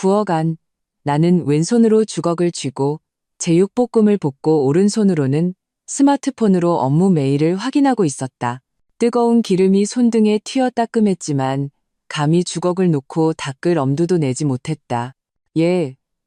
부엌안. 나는 왼손으로 주걱을 쥐고 제육볶음을 볶고 오른손으로는 스마트폰으로 업무 메일을 확인하고 있었다. 뜨거운 기름이 손등에 튀어 따끔했지만 감히 주걱을 놓고 닦을 엄두도 내지 못했다.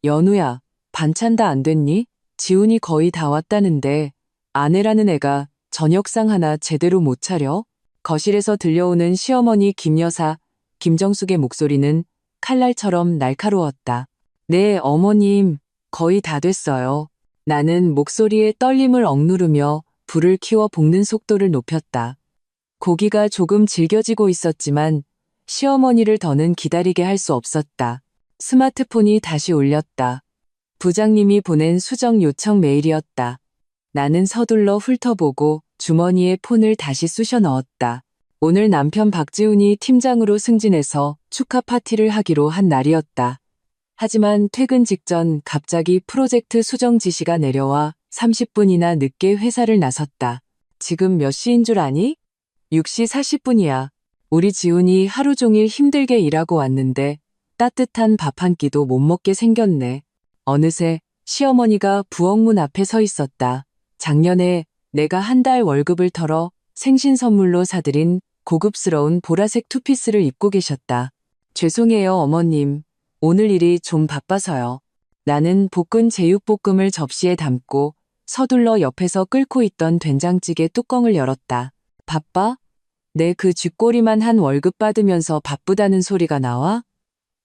연우야, 반찬 다 안 됐니? 지훈이 거의 다 왔다는데 아내라는 애가 저녁상 하나 제대로 못 차려? 거실에서 들려오는 시어머니 김여사 김정숙의 목소리는 칼날처럼 날카로웠다. 네, 어머님, 거의 다 됐어요. 나는 목소리에 떨림을 억누르며 불을 키워 볶는 속도를 높였다. 고기가 조금 질겨지고 있었지만 시어머니를 더는 기다리게 할 수 없었다. 스마트폰이 다시 울렸다. 부장님이 보낸 수정 요청 메일이었다. 나는 서둘러 훑어보고 주머니에 폰을 다시 쑤셔 넣었다. 오늘 남편 박지훈이 팀장으로 승진해서 축하 파티를 하기로 한 날이었다. 하지만 퇴근 직전 갑자기 프로젝트 수정 지시가 내려와 30분이나 늦게 회사를 나섰다. 지금 몇 시인 줄 아니? 6시 40분이야. 우리 지훈이 하루 종일 힘들게 일하고 왔는데 따뜻한 밥 한 끼도 못 먹게 생겼네. 어느새 시어머니가 부엌문 앞에 서 있었다. 작년에 내가 한 달 월급을 털어 생신 선물로 사드린 고급스러운 보라색 투피스를 입고 계셨다. 죄송해요, 어머님. 오늘 일이 좀 바빠서요. 나는 볶은 제육볶음을 접시에 담고 서둘러 옆에서 끓고 있던 된장찌개 뚜껑을 열었다. 바빠? 내 그 쥐꼬리만 한 월급 받으면서 바쁘다는 소리가 나와?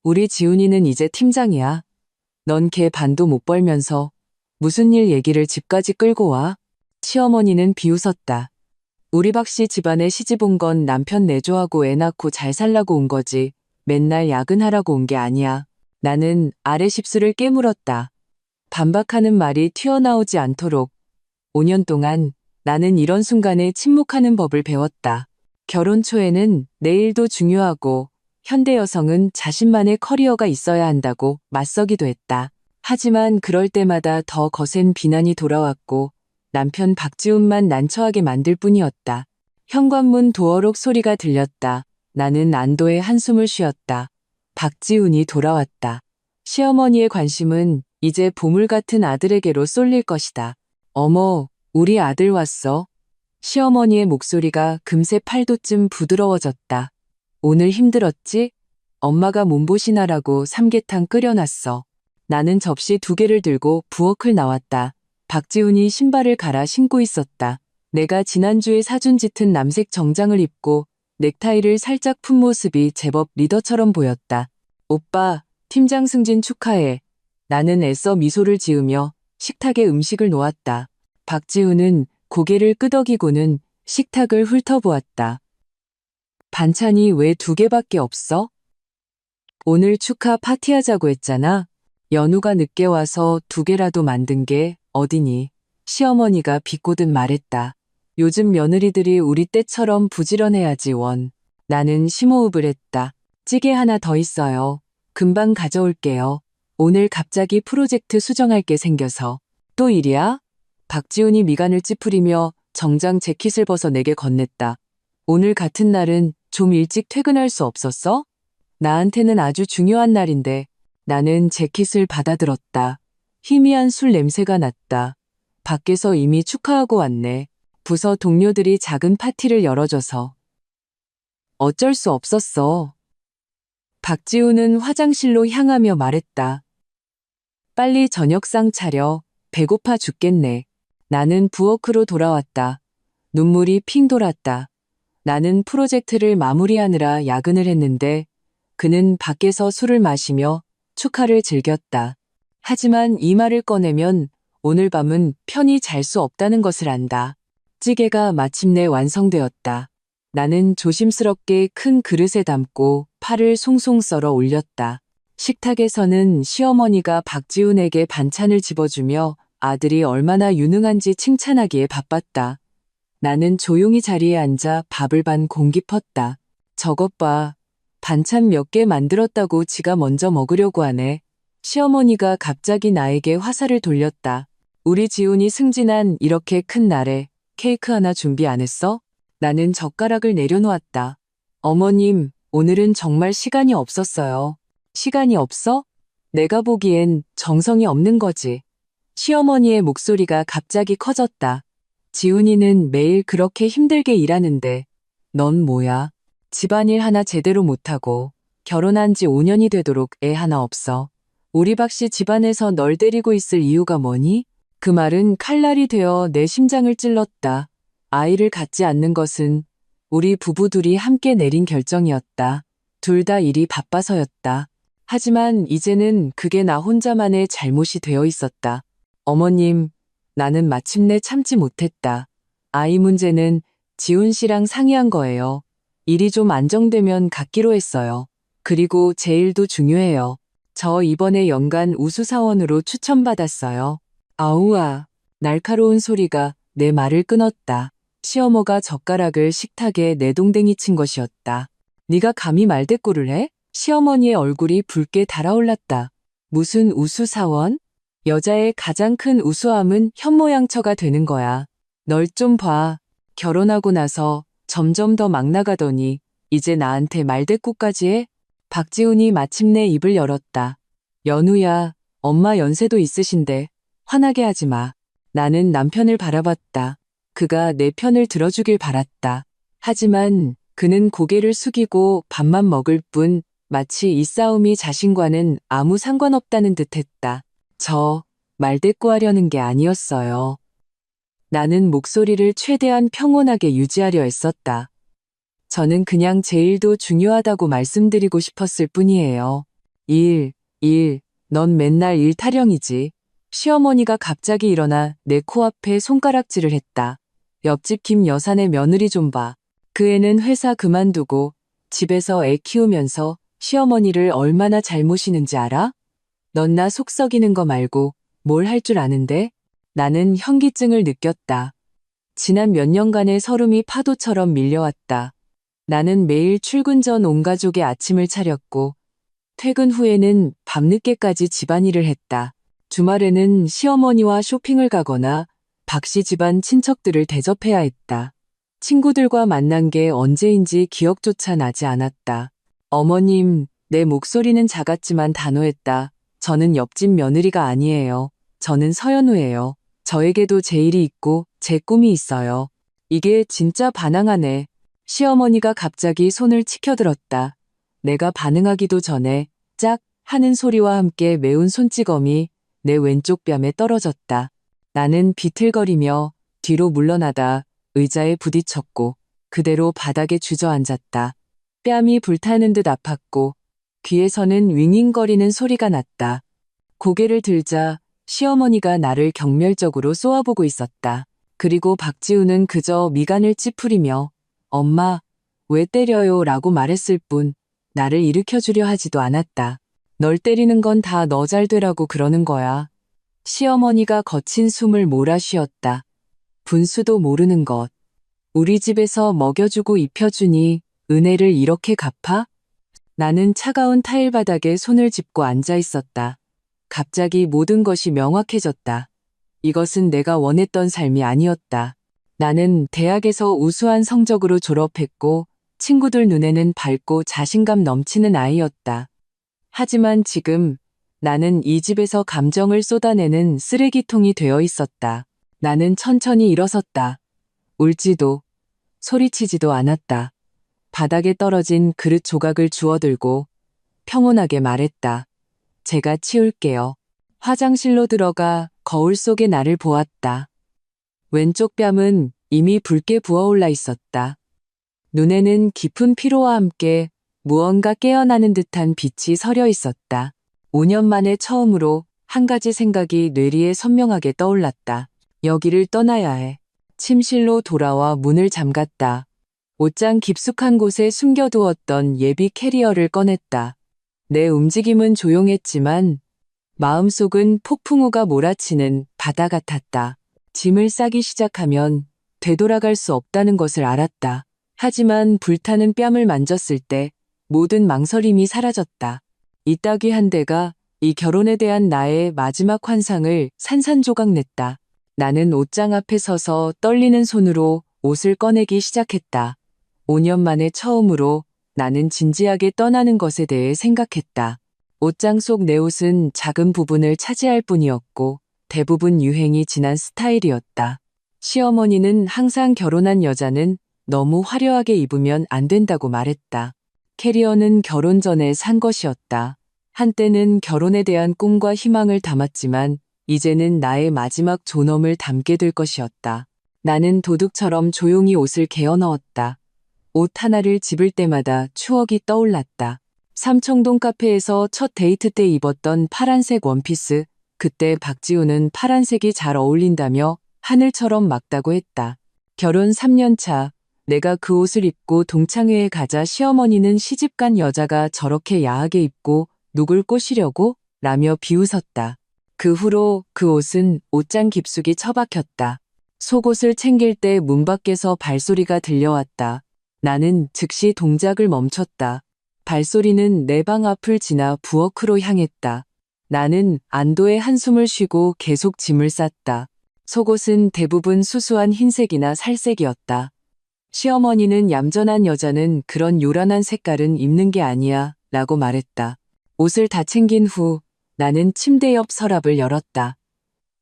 우리 지훈이는 이제 팀장이야. 넌 걔 반도 못 벌면서 무슨 일 얘기를 집까지 끌고 와? 시어머니는 비웃었다. 우리 박씨 집안에 시집 온 건 남편 내조하고 애 낳고 잘 살라고 온 거지. 맨날 야근하라고 온 게 아니야. 나는 아래 십수를 깨물었다. 반박하는 말이 튀어나오지 않도록 5년 동안 나는 이런 순간에 침묵하는 법을 배웠다. 결혼 초에는 내 일도 중요하고 현대 여성은 자신만의 커리어가 있어야 한다고 맞서기도 했다. 하지만 그럴 때마다 더 거센 비난이 돌아왔고 남편 박지훈만 난처하게 만들 뿐이었다. 현관문 도어록 소리가 들렸다. 나는 안도의 한숨을 쉬었다. 박지훈이 돌아왔다. 시어머니의 관심은 이제 보물 같은 아들에게로 쏠릴 것이다. 어머, 우리 아들 왔어. 시어머니의 목소리가 금세 8도쯤 부드러워졌다. 오늘 힘들었지? 엄마가 몸보신하라고 삼계탕 끓여놨어. 나는 접시 2개를 들고 부엌을 나왔다. 박지훈이 신발을 갈아 신고 있었다. 내가 지난주에 사준 짙은 남색 정장을 입고 넥타이를 살짝 푼 모습이 제법 리더처럼 보였다. 오빠, 팀장 승진 축하해. 나는 애써 미소를 지으며 식탁에 음식을 놓았다. 박지훈은 고개를 끄덕이고는 식탁을 훑어보았다. 반찬이 왜 2개밖에 없어? 오늘 축하 파티하자고 했잖아. 연우가 늦게 와서 2개라도 만든 게 어디니? 시어머니가 비꼬듯 말했다. 요즘 며느리들이 우리 때처럼 부지런해야지 원. 나는 심호흡을 했다. 찌개 하나 더 있어요. 금방 가져올게요. 오늘 갑자기 프로젝트 수정할 게 생겨서. 또 일이야? 박지훈이 미간을 찌푸리며 정장 재킷을 벗어 내게 건넸다. 오늘 같은 날은 좀 일찍 퇴근할 수 없었어? 나한테는 아주 중요한 날인데. 나는 재킷을 받아들었다. 희미한 술 냄새가 났다. 밖에서 이미 축하하고 왔네. 부서 동료들이 작은 파티를 열어줘서. 어쩔 수 없었어. 박지훈은 화장실로 향하며 말했다. 빨리 저녁상 차려. 배고파 죽겠네. 나는 부엌으로 돌아왔다. 눈물이 핑 돌았다. 나는 프로젝트를 마무리하느라 야근을 했는데 그는 밖에서 술을 마시며 축하를 즐겼다. 하지만 이 말을 꺼내면 오늘 밤은 편히 잘 수 없다는 것을 안다. 찌개가 마침내 완성되었다. 나는 조심스럽게 큰 그릇에 담고 파를 송송 썰어 올렸다. 식탁에서는 시어머니가 박지훈에게 반찬을 집어주며 아들이 얼마나 유능한지 칭찬하기에 바빴다. 나는 조용히 자리에 앉아 밥을 반 공기 펐다. 저것 봐. 반찬 몇 개 만들었다고 지가 먼저 먹으려고 하네. 시어머니가 갑자기 나에게 화살을 돌렸다. 우리 지훈이 승진한 이렇게 큰 날에 케이크 하나 준비 안 했어? 나는 젓가락을 내려놓았다. 어머님, 오늘은 정말 시간이 없었어요. 시간이 없어? 내가 보기엔 정성이 없는 거지. 시어머니의 목소리가 갑자기 커졌다. 지훈이는 매일 그렇게 힘들게 일하는데 넌 뭐야? 집안일 하나 제대로 못하고 결혼한 지 5년이 되도록 애 하나 없어. 우리 박씨 집안에서 널 데리고 있을 이유가 뭐니? 그 말은 칼날이 되어 내 심장을 찔렀다. 아이를 갖지 않는 것은 우리 부부 둘이 함께 내린 결정이었다. 둘 다 일이 바빠서였다. 하지만 이제는 그게 나 혼자만의 잘못이 되어 있었다. 어머님, 나는 마침내 참지 못했다. 아이 문제는 지훈 씨랑 상의한 거예요. 일이 좀 안정되면 갖기로 했어요. 그리고 제 일도 중요해요. 저 이번에 연간 우수사원으로 추천받았어요. 아우아, 날카로운 소리가 내 말을 끊었다. 시어머가 젓가락을 식탁에 내동댕이 친 것이었다. 네가 감히 말대꾸를 해? 시어머니의 얼굴이 붉게 달아올랐다. 무슨 우수사원? 여자의 가장 큰 우수함은 현모양처가 되는 거야. 널 좀 봐. 결혼하고 나서 점점 더 막 나가더니 이제 나한테 말대꾸까지 해? 박지훈이 마침내 입을 열었다. 연우야, 엄마 연세도 있으신데 화나게 하지 마. 나는 남편을 바라봤다. 그가 내 편을 들어주길 바랐다. 하지만 그는 고개를 숙이고 밥만 먹을 뿐 마치 이 싸움이 자신과는 아무 상관없다는 듯했다. 저 말대꾸하려는 게 아니었어요. 나는 목소리를 최대한 평온하게 유지하려 했었다. 저는 그냥 제 일도 중요하다고 말씀드리고 싶었을 뿐이에요. 일, 넌 맨날 일 타령이지. 시어머니가 갑자기 일어나 내 코앞에 손가락질을 했다. 옆집 김 여사네 며느리 좀 봐. 그 애는 회사 그만두고 집에서 애 키우면서 시어머니를 얼마나 잘 모시는지 알아? 넌 나 속 썩이는 거 말고 뭘 할 줄 아는데? 나는 현기증을 느꼈다. 지난 몇 년간의 서름이 파도처럼 밀려왔다. 나는 매일 출근 전 온 가족의 아침을 차렸고 퇴근 후에는 밤늦게까지 집안일을 했다. 주말에는 시어머니와 쇼핑을 가거나 박씨 집안 친척들을 대접해야 했다. 친구들과 만난 게 언제인지 기억조차 나지 않았다. 어머님, 내 목소리는 작았지만 단호했다. 저는 옆집 며느리가 아니에요. 저는 서연우예요. 저에게도 제 일이 있고 제 꿈이 있어요. 이게 진짜 반항하네. 시어머니가 갑자기 손을 치켜들었다. 내가 반응하기도 전에 짝 하는 소리와 함께 매운 손찌검이 내 왼쪽 뺨에 떨어졌다. 나는 비틀거리며 뒤로 물러나다 의자에 부딪혔고 그대로 바닥에 주저앉았다. 뺨이 불타는 듯 아팠고 귀에서는 윙윙거리는 소리가 났다. 고개를 들자 시어머니가 나를 경멸적으로 쏘아보고 있었다. 그리고 박지훈은 그저 미간을 찌푸리며 엄마, 왜 때려요? 라고 말했을 뿐 나를 일으켜주려 하지도 않았다. 널 때리는 건 다 너 잘 되라고 그러는 거야. 시어머니가 거친 숨을 몰아쉬었다. 분수도 모르는 것. 우리 집에서 먹여주고 입혀주니 은혜를 이렇게 갚아? 나는 차가운 타일 바닥에 손을 짚고 앉아 있었다. 갑자기 모든 것이 명확해졌다. 이것은 내가 원했던 삶이 아니었다. 나는 대학에서 우수한 성적으로 졸업했고 친구들 눈에는 밝고 자신감 넘치는 아이였다. 하지만 지금 나는 이 집에서 감정을 쏟아내는 쓰레기통이 되어 있었다. 나는 천천히 일어섰다. 울지도 소리치지도 않았다. 바닥에 떨어진 그릇 조각을 주워들고 평온하게 말했다. 제가 치울게요. 화장실로 들어가 거울 속의 나를 보았다. 왼쪽 뺨은 이미 붉게 부어올라 있었다. 눈에는 깊은 피로와 함께 무언가 깨어나는 듯한 빛이 서려 있었다. 5년 만에 처음으로 한 가지 생각이 뇌리에 선명하게 떠올랐다. 여기를 떠나야 해. 침실로 돌아와 문을 잠갔다. 옷장 깊숙한 곳에 숨겨두었던 예비 캐리어를 꺼냈다. 내 움직임은 조용했지만 마음속은 폭풍우가 몰아치는 바다 같았다. 짐을 싸기 시작하면 되돌아갈 수 없다는 것을 알았다. 하지만 불타는 뺨을 만졌을 때 모든 망설임이 사라졌다. 이따귀 한 대가 이 결혼에 대한 나의 마지막 환상을 산산조각 냈다. 나는 옷장 앞에 서서 떨리는 손으로 옷을 꺼내기 시작했다. 5년 만에 처음으로 나는 진지하게 떠나는 것에 대해 생각했다. 옷장 속 내 옷은 작은 부분을 차지할 뿐이었고 대부분 유행이 지난 스타일이었다. 시어머니는 항상 결혼한 여자는 너무 화려하게 입으면 안 된다고 말했다. 캐리어는 결혼 전에 산 것이었다. 한때는 결혼에 대한 꿈과 희망을 담았지만 이제는 나의 마지막 존엄을 담게 될 것이었다. 나는 도둑처럼 조용히 옷을 개어 넣었다. 옷 하나를 집을 때마다 추억이 떠올랐다. 삼청동 카페에서 첫 데이트 때 입었던 파란색 원피스, 그때 박지우는 파란색이 잘 어울린다며 하늘처럼 막다고 했다. 결혼 3년 차, 내가 그 옷을 입고 동창회에 가자 시어머니는 시집간 여자가 저렇게 야하게 입고 누굴 꼬시려고? 라며 비웃었다. 그 후로 그 옷은 옷장 깊숙이 처박혔다. 속옷을 챙길 때 문 밖에서 발소리가 들려왔다. 나는 즉시 동작을 멈췄다. 발소리는 내 방 앞을 지나 부엌으로 향했다. 나는 안도의 한숨을 쉬고 계속 짐을 쌌다. 속옷은 대부분 수수한 흰색이나 살색이었다. 시어머니는 얌전한 여자는 그런 요란한 색깔은 입는 게 아니야 라고 말했다. 옷을 다 챙긴 후 나는 침대 옆 서랍을 열었다.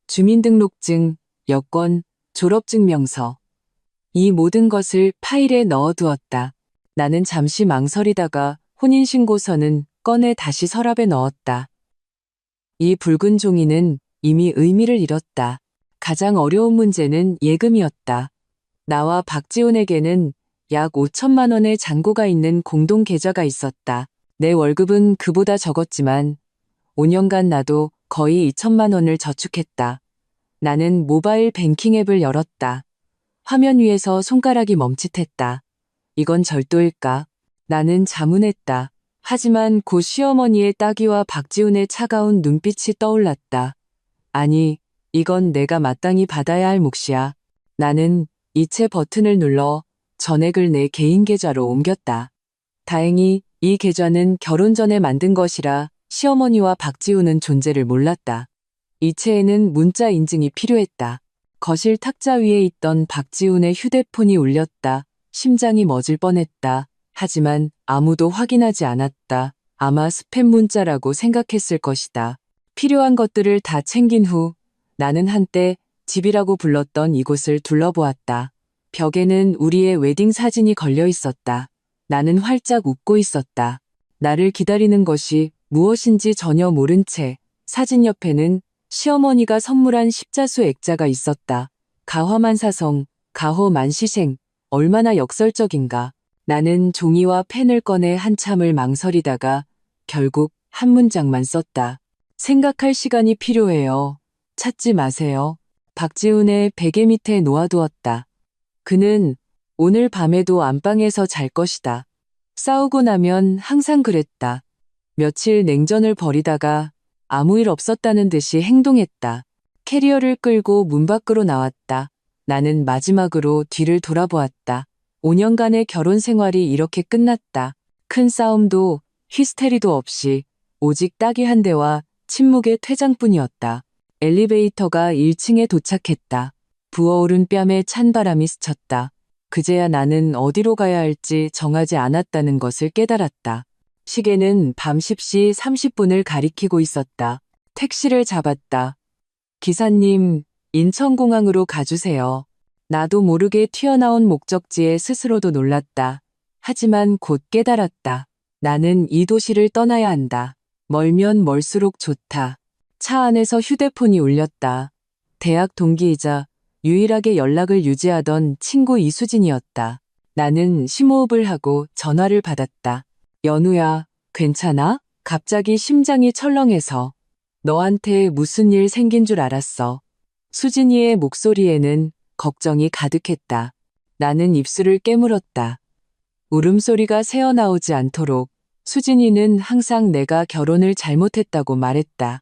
주민등록증, 여권, 졸업증명서. 이 모든 것을 파일에 넣어두었다. 나는 잠시 망설이다가 혼인신고서는 꺼내 다시 서랍에 넣었다. 이 붉은 종이는 이미 의미를 잃었다. 가장 어려운 문제는 예금이었다. 나와 박지훈에게는 약 5천만 원의 잔고가 있는 공동 계좌가 있었다. 내 월급은 그보다 적었지만 5년간 나도 거의 2천만 원을 저축했다. 나는 모바일 뱅킹 앱을 열었다. 화면 위에서 손가락이 멈칫했다. 이건 절도일까? 나는 자문했다. 하지만 곧 시어머니의 따귀와 박지훈의 차가운 눈빛이 떠올랐다. 아니, 이건 내가 마땅히 받아야 할 몫이야. 나는 이체 버튼을 눌러 전액을 내 개인 계좌로 옮겼다. 다행히 이 계좌는 결혼 전에 만든 것이라 시어머니와 박지훈은 존재를 몰랐다. 이체에는 문자 인증이 필요했다. 거실 탁자 위에 있던 박지훈의 휴대폰이 울렸다. 심장이 멎을 뻔했다. 하지만 아무도 확인하지 않았다. 아마 스팸 문자라고 생각했을 것이다. 필요한 것들을 다 챙긴 후 나는 한때 집이라고 불렀던 이곳을 둘러보았다. 벽에는 우리의 웨딩 사진이 걸려 있었다. 나는 활짝 웃고 있었다. 나를 기다리는 것이 무엇인지 전혀 모른 채 사진 옆에는 시어머니가 선물한 십자수 액자가 있었다. 가화만사성, 가호만시생, 얼마나 역설적인가. 나는 종이와 펜을 꺼내 한참을 망설이다가 결국 한 문장만 썼다. 생각할 시간이 필요해요. 찾지 마세요. 박지훈의 베개 밑에 놓아두었다. 그는 오늘 밤에도 안방에서 잘 것이다. 싸우고 나면 항상 그랬다. 며칠 냉전을 벌이다가 아무 일 없었다는 듯이 행동했다. 캐리어를 끌고 문 밖으로 나왔다. 나는 마지막으로 뒤를 돌아보았다. 5년간의 결혼 생활이 이렇게 끝났다. 큰 싸움도 히스테리도 없이 오직 따귀 한 대와 침묵의 퇴장뿐이었다. 엘리베이터가 1층에 도착했다. 부어오른 뺨에 찬 바람이 스쳤다. 그제야 나는 어디로 가야 할지 정하지 않았다는 것을 깨달았다. 시계는 밤 10시 30분을 가리키고 있었다. 택시를 잡았다. 기사님, 인천공항으로 가주세요. 나도 모르게 튀어나온 목적지에 스스로도 놀랐다. 하지만 곧 깨달았다. 나는 이 도시를 떠나야 한다. 멀면 멀수록 좋다. 차 안에서 휴대폰이 울렸다. 대학 동기이자 유일하게 연락을 유지하던 친구 이수진이었다. 나는 심호흡을 하고 전화를 받았다. 연우야, 괜찮아? 갑자기 심장이 철렁해서. 너한테 무슨 일 생긴 줄 알았어. 수진이의 목소리에는 걱정이 가득했다. 나는 입술을 깨물었다. 울음소리가 새어나오지 않도록 수진이는 항상 내가 결혼을 잘못했다고 말했다.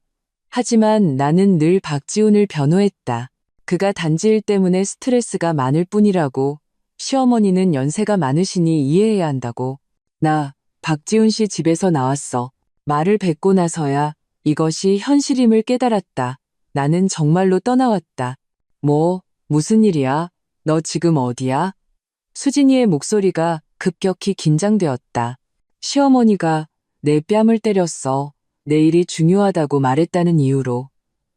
하지만 나는 늘 박지훈을 변호했다. 그가 단지 일 때문에 스트레스가 많을 뿐이라고. 시어머니는 연세가 많으시니 이해해야 한다고. 나 박지훈 씨 집에서 나왔어. 말을 뱉고 나서야 이것이 현실임을 깨달았다. 나는 정말로 떠나왔다. 무슨 일이야? 너 지금 어디야? 수진이의 목소리가 급격히 긴장되었다. 시어머니가 내 뺨을 때렸어. 내일이 중요하다고 말했다는 이유로.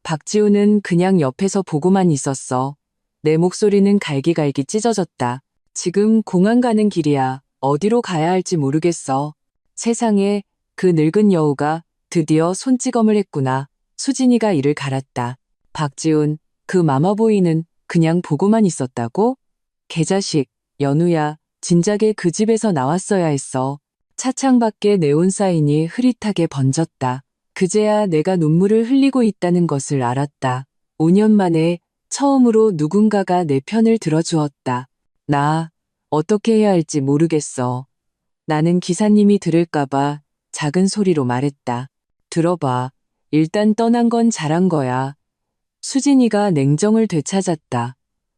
박지우는 그냥 옆에서 보고만 있었어. 내 목소리는 갈기갈기 찢어졌다. 지금 공항 가는 길이야. 어디로 가야 할지 모르겠어. 세상에, 그 늙은 여우가 드디어 손찌검을 했구나. 수진이가 이를 갈았다. 박지훈, 그 마마보이는 그냥 보고만 있었다고? 개자식, 연우야, 진작에 그 집에서 나왔어야 했어. 차창 밖에 네온사인이 흐릿하게 번졌다. 그제야 내가 눈물을 흘리고 있다는 것을 알았다. 5년 만에 처음으로 누군가가 내 편을 들어주었다. 나, 어떻게 해야 할지 모르겠어. 나는 기사님이 들을까봐 작은 소리로 말했다. 들어봐. 일단 떠난 건 잘한 거야. 수진이가 냉정을 되찾았다.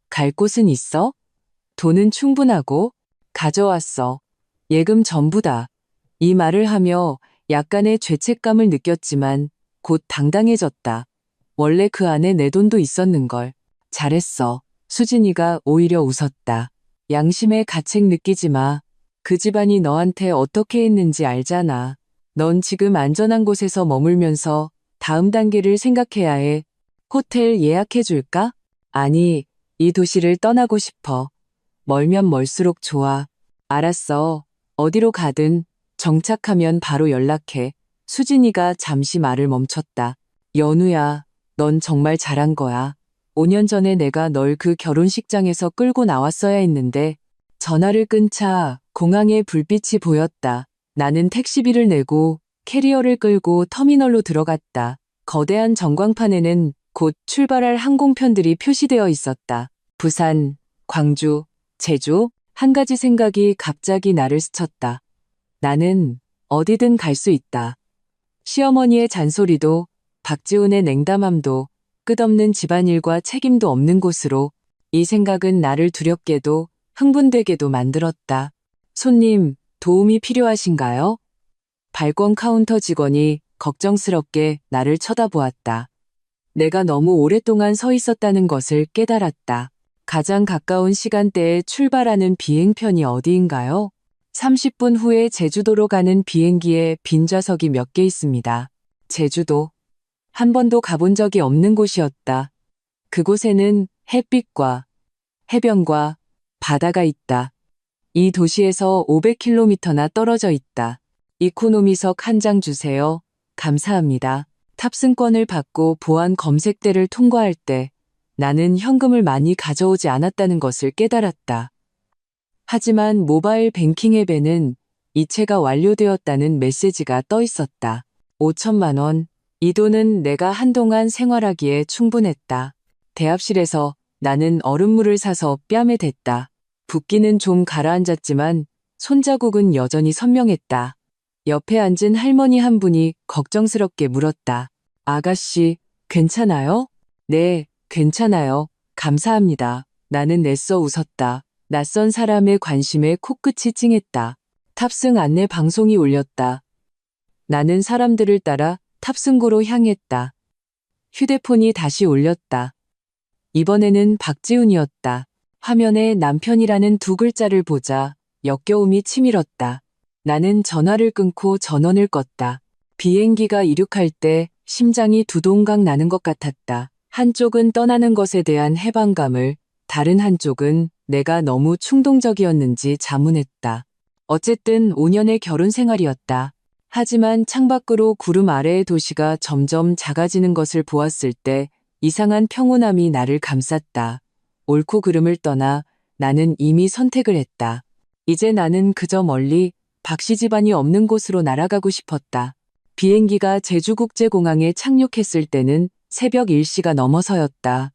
갈 곳은 있어? 돈은 충분하고? 가져왔어. 예금 전부다. 이 말을 하며 약간의 죄책감을 느꼈지만 곧 당당해졌다. 원래 그 안에 내 돈도 있었는걸. 잘했어. 수진이가 오히려 웃었다. 양심의 가책 느끼지 마. 그 집안이 너한테 어떻게 했는지 알잖아. 넌 지금 안전한 곳에서 머물면서 다음 단계를 생각해야 해. 호텔 예약해 줄까? 아니, 이 도시를 떠나고 싶어. 멀면 멀수록 좋아. 알았어. 어디로 가든 정착하면 바로 연락해. 수진이가 잠시 말을 멈췄다. 연우야, 넌 정말 잘한 거야. 5년 전에 내가 널 그 결혼식장에서 끌고 나왔어야 했는데 전화를 끊자 공항에 불빛이 보였다. 나는 택시비를 내고 캐리어를 끌고 터미널로 들어갔다. 거대한 전광판에는 곧 출발할 항공편들이 표시되어 있었다. 부산, 광주, 제주, 한 가지 생각이 갑자기 나를 스쳤다. 나는 어디든 갈 수 있다. 시어머니의 잔소리도 박지훈의 냉담함도 끝없는 집안일과 책임도 없는 곳으로. 이 생각은 나를 두렵게도 흥분되게도 만들었다. 손님, 도움이 필요하신가요? 발권 카운터 직원이 걱정스럽게 나를 쳐다보았다. 내가 너무 오랫동안 서 있었다는 것을 깨달았다. 가장 가까운 시간대에 출발하는 비행편이 어디인가요? 30분 후에 제주도로 가는 비행기에 빈 좌석이 몇 개 있습니다. 제주도. 한 번도 가본 적이 없는 곳이었다. 그곳에는 햇빛과 해변과 바다가 있다. 이 도시에서 500km나 떨어져 있다. 이코노미석 한 장 주세요. 감사합니다. 탑승권을 받고 보안 검색대를 통과할 때 나는 현금을 많이 가져오지 않았다는 것을 깨달았다. 하지만 모바일 뱅킹 앱에는 이체가 완료되었다는 메시지가 떠 있었다. 5천만 원. 이 돈은 내가 한동안 생활하기에 충분했다. 대합실에서 나는 얼음물을 사서 뺨에 댔다. 붓기는 좀 가라앉았지만 손자국은 여전히 선명했다. 옆에 앉은 할머니 한 분이 걱정스럽게 물었다. 아가씨, 괜찮아요? 네, 괜찮아요. 감사합니다. 나는 애써 웃었다. 낯선 사람의 관심에 코끝이 찡했다. 탑승 안내 방송이 울렸다. 나는 사람들을 따라 탑승구로 향했다. 휴대폰이 다시 울렸다. 이번에는 박지훈이었다. 화면에 남편이라는 두 글자를 보자 역겨움이 치밀었다. 나는 전화를 끊고 전원을 껐다. 비행기가 이륙할 때 심장이 두동강 나는 것 같았다. 한쪽은 떠나는 것에 대한 해방감을, 다른 한쪽은 내가 너무 충동적이었는지 자문했다. 어쨌든 5년의 결혼 생활이었다. 하지만 창밖으로 구름 아래의 도시가 점점 작아지는 것을 보았을 때 이상한 평온함이 나를 감쌌다. 옳고 그름을 떠나 나는 이미 선택을 했다. 이제 나는 그저 멀리 박씨 집안이 없는 곳으로 날아가고 싶었다. 비행기가 제주국제공항에 착륙했을 때는 새벽 1시가 넘어서였다.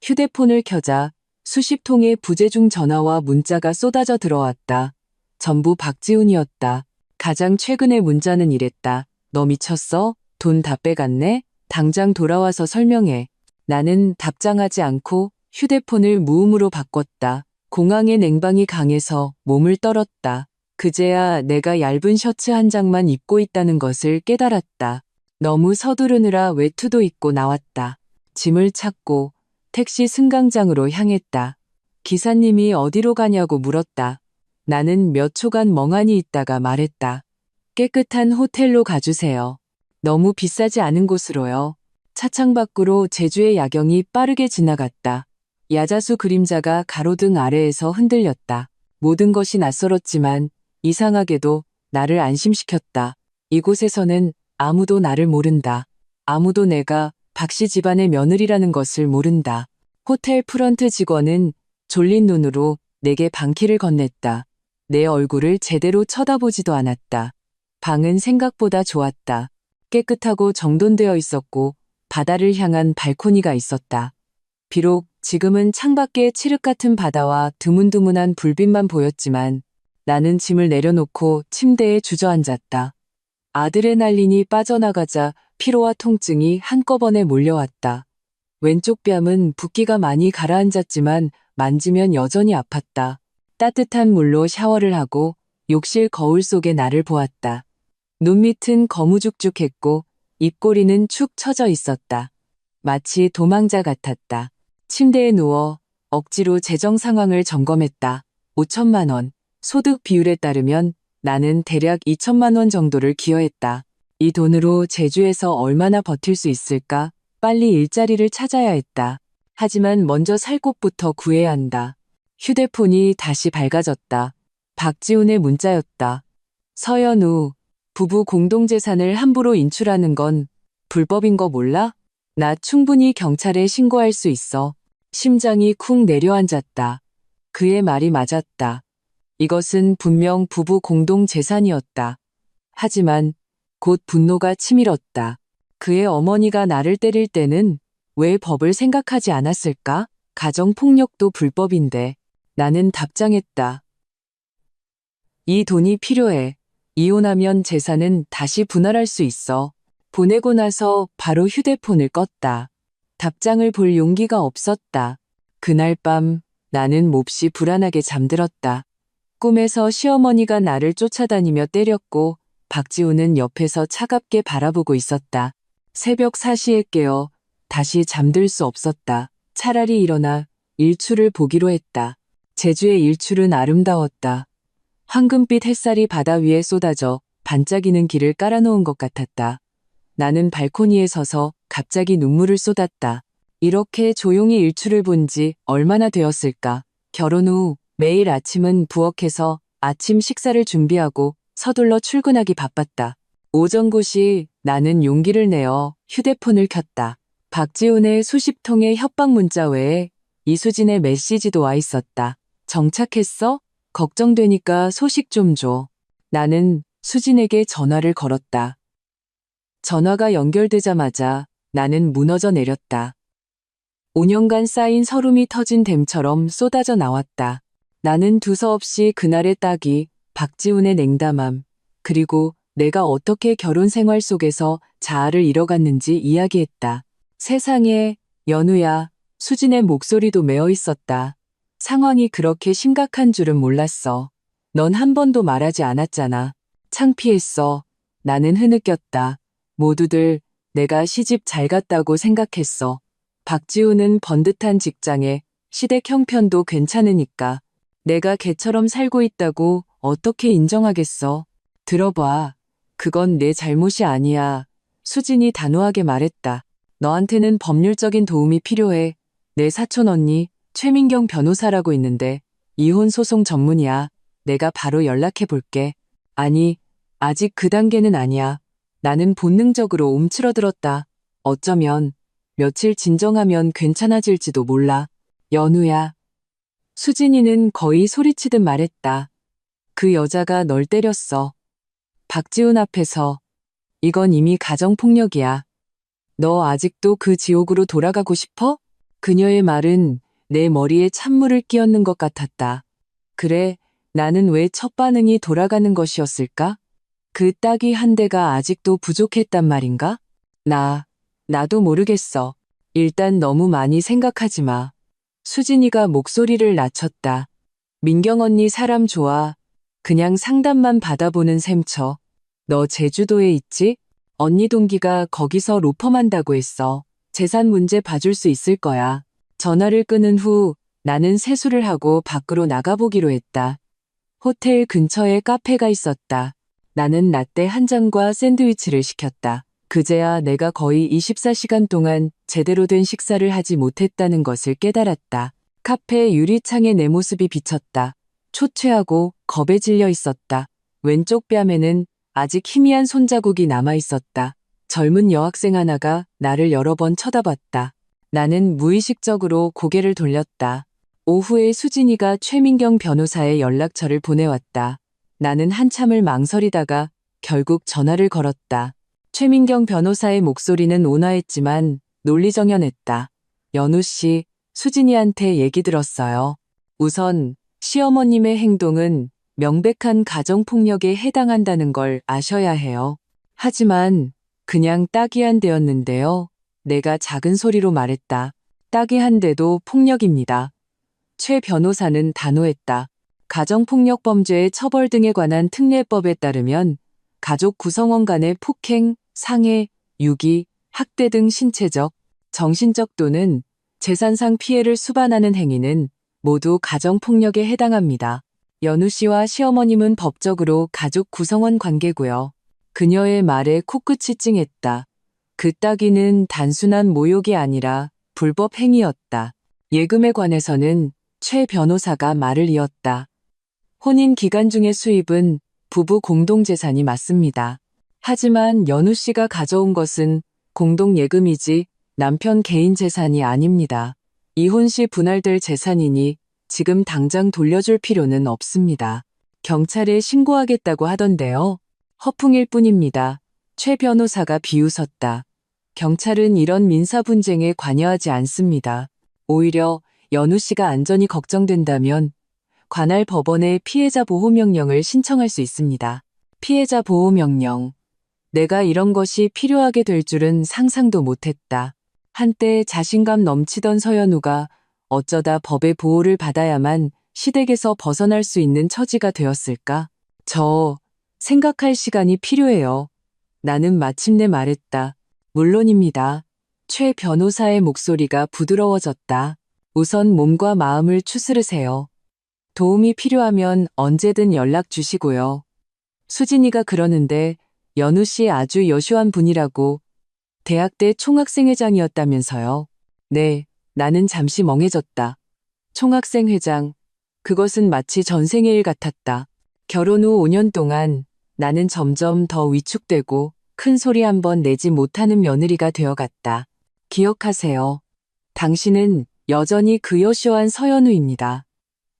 휴대폰을 켜자 수십 통의 부재중 전화와 문자가 쏟아져 들어왔다. 전부 박지훈이었다. 가장 최근의 문자는 이랬다. 너 미쳤어? 돈 다 빼갔네? 당장 돌아와서 설명해. 나는 답장하지 않고 휴대폰을 무음으로 바꿨다. 공항의 냉방이 강해서 몸을 떨었다. 그제야 내가 얇은 셔츠 한 장만 입고 있다는 것을 깨달았다. 너무 서두르느라 외투도 입고 나왔다. 짐을 찾고 택시 승강장으로 향했다. 기사님이 어디로 가냐고 물었다. 나는 몇 초간 멍하니 있다가 말했다. 깨끗한 호텔로 가주세요. 너무 비싸지 않은 곳으로요. 차창 밖으로 제주의 야경이 빠르게 지나갔다. 야자수 그림자가 가로등 아래에서 흔들렸다. 모든 것이 낯설었지만 이상하게도 나를 안심시켰다. 이곳에서는 아무도 나를 모른다. 아무도 내가 박씨 집안의 며느리라는 것을 모른다. 호텔 프런트 직원은 졸린 눈으로 내게 방키를 건넸다. 내 얼굴을 제대로 쳐다보지도 않았다. 방은 생각보다 좋았다. 깨끗하고 정돈되어 있었고 바다를 향한 발코니가 있었다. 비록 지금은 창밖에 칠흑 같은 바다와 드문드문한 불빛만 보였지만 나는 짐을 내려놓고 침대에 주저앉았다. 아드레날린이 빠져나가자 피로와 통증이 한꺼번에 몰려왔다. 왼쪽 뺨은 붓기가 많이 가라앉았지만 만지면 여전히 아팠다. 따뜻한 물로 샤워를 하고 욕실 거울 속에 나를 보았다. 눈밑은 거무죽죽했고 입꼬리는 축 처져 있었다. 마치 도망자 같았다. 침대에 누워 억지로 재정 상황을 점검했다. 5천만 원. 소득 비율에 따르면 나는 대략 2천만 원 정도를 기여했다. 이 돈으로 제주에서 얼마나 버틸 수 있을까? 빨리 일자리를 찾아야 했다. 하지만 먼저 살 곳부터 구해야 한다. 휴대폰이 다시 밝아졌다. 박지훈의 문자였다. 서연우, 부부 공동재산을 함부로 인출하는 건 불법인 거 몰라? 나 충분히 경찰에 신고할 수 있어. 심장이 쿵 내려앉았다. 그의 말이 맞았다. 이것은 분명 부부 공동재산이었다. 하지만 곧 분노가 치밀었다. 그의 어머니가 나를 때릴 때는 왜 법을 생각하지 않았을까? 가정폭력도 불법인데. 나는 답장했다. 이 돈이 필요해. 이혼하면 재산은 다시 분할할 수 있어. 보내고 나서 바로 휴대폰을 껐다. 답장을 볼 용기가 없었다. 그날 밤 나는 몹시 불안하게 잠들었다. 꿈에서 시어머니가 나를 쫓아다니며 때렸고 박지훈은 옆에서 차갑게 바라보고 있었다. 새벽 4시에 깨어 다시 잠들 수 없었다. 차라리 일어나 일출을 보기로 했다. 제주의 일출은 아름다웠다. 황금빛 햇살이 바다 위에 쏟아져 반짝이는 길을 깔아놓은 것 같았다. 나는 발코니에 서서 갑자기 눈물을 쏟았다. 이렇게 조용히 일출을 본 지 얼마나 되었을까. 결혼 후 매일 아침은 부엌에서 아침 식사를 준비하고 서둘러 출근하기 바빴다. 오전고시 나는 용기를 내어 휴대폰을 켰다. 박지훈의 수십 통의 협박 문자 외에 이수진의 메시지도 와 있었다. 정착했어? 걱정되니까 소식 좀 줘. 나는 수진에게 전화를 걸었다. 전화가 연결되자마자 나는 무너져 내렸다. 5년간 쌓인 서름이 터진 댐처럼 쏟아져 나왔다. 나는 두서없이 그날의 딱이, 박지훈의 냉담함, 그리고 내가 어떻게 결혼 생활 속에서 자아를 잃어갔는지 이야기했다. 세상에, 연우야, 수진의 목소리도 메어 있었다. 상황이 그렇게 심각한 줄은 몰랐어. 넌 한 번도 말하지 않았잖아. 창피했어. 나는 흐느꼈다. 모두들 내가 시집 잘 갔다고 생각했어. 박지훈은 번듯한 직장에 시댁 형편도 괜찮으니까 내가 걔처럼 살고 있다고 어떻게 인정하겠어. 들어봐. 그건 내 잘못이 아니야. 수진이 단호하게 말했다. 너한테는 법률적인 도움이 필요해. 내 사촌 언니 최민경 변호사라고 있는데 이혼 소송 전문이야. 내가 바로 연락해 볼게. 아니, 아직 그 단계는 아니야. 나는 본능적으로 움츠러들었다. 어쩌면 며칠 진정하면 괜찮아질지도 몰라. 연우야. 수진이는 거의 소리치듯 말했다. 그 여자가 널 때렸어. 박지훈 앞에서. 이건 이미 가정폭력이야. 너 아직도 그 지옥으로 돌아가고 싶어? 그녀의 말은 내 머리에 찬물을 끼얹는 것 같았다. 그래, 나는 왜 첫 반응이 돌아가는 것이었을까? 그 따귀 한 대가 아직도 부족했단 말인가? 나도 모르겠어. 일단 너무 많이 생각하지 마. 수진이가 목소리를 낮췄다. 민경 언니 사람 좋아. 그냥 상담만 받아보는 셈쳐. 너 제주도에 있지? 언니 동기가 거기서 로펌한다고 했어. 재산 문제 봐줄 수 있을 거야. 전화를 끊은 후 나는 세수를 하고 밖으로 나가보기로 했다. 호텔 근처에 카페가 있었다. 나는 라떼 한 잔과 샌드위치를 시켰다. 그제야 내가 거의 24시간 동안 제대로 된 식사를 하지 못했다는 것을 깨달았다. 카페 유리창에 내 모습이 비쳤다. 초췌하고 겁에 질려 있었다. 왼쪽 뺨에는 아직 희미한 손자국이 남아 있었다. 젊은 여학생 하나가 나를 여러 번 쳐다봤다. 나는 무의식적으로 고개를 돌렸다. 오후에 수진이가 최민경 변호사의 연락처를 보내왔다. 나는 한참을 망설이다가 결국 전화를 걸었다. 최민경 변호사의 목소리는 온화했지만 논리정연했다. 연우 씨, 수진이한테 얘기 들었어요. 우선 시어머님의 행동은 명백한 가정폭력에 해당한다는 걸 아셔야 해요. 하지만 그냥 따귀 한 대였는데요. 내가 작은 소리로 말했다. 따귀 한 대도 폭력입니다. 최 변호사는 단호했다. 가정폭력 범죄의 처벌 등에 관한 특례법에 따르면 가족 구성원 간의 폭행, 상해, 유기, 학대 등 신체적, 정신적 또는 재산상 피해를 수반하는 행위는 모두 가정폭력에 해당합니다. 연우 씨와 시어머님은 법적으로 가족 구성원 관계고요. 그녀의 말에 코끝이 찡했다. 그 따귀는 단순한 모욕이 아니라 불법 행위였다. 예금에 관해서는 최 변호사가 말을 이었다. 혼인 기간 중의 수입은 부부 공동재산이 맞습니다. 하지만 연우 씨가 가져온 것은 공동예금이지 남편 개인 재산이 아닙니다. 이혼 시 분할될 재산이니 지금 당장 돌려줄 필요는 없습니다. 경찰에 신고하겠다고 하던데요. 허풍일 뿐입니다. 최 변호사가 비웃었다. 경찰은 이런 민사 분쟁에 관여하지 않습니다. 오히려 연우 씨가 안전이 걱정된다면 관할 법원에 피해자 보호 명령을 신청할 수 있습니다. 피해자 보호 명령. 내가 이런 것이 필요하게 될 줄은 상상도 못했다. 한때 자신감 넘치던 서연우가 어쩌다 법의 보호를 받아야만 시댁에서 벗어날 수 있는 처지가 되었을까? 생각할 시간이 필요해요. 나는 마침내 말했다. 물론입니다. 최 변호사의 목소리가 부드러워졌다. 우선 몸과 마음을 추스르세요. 도움이 필요하면 언제든 연락 주시고요. 수진이가 그러는데 연우 씨 아주 여시한 분이라고. 대학 때 총학생회장이었다면서요. 네, 나는 잠시 멍해졌다. 총학생회장, 그것은 마치 전생의 일 같았다. 결혼 후 5년 동안 나는 점점 더 위축되고 큰 소리 한 번 내지 못하는 며느리가 되어갔다. 기억하세요. 당신은 여전히 그 여시한 서연우입니다.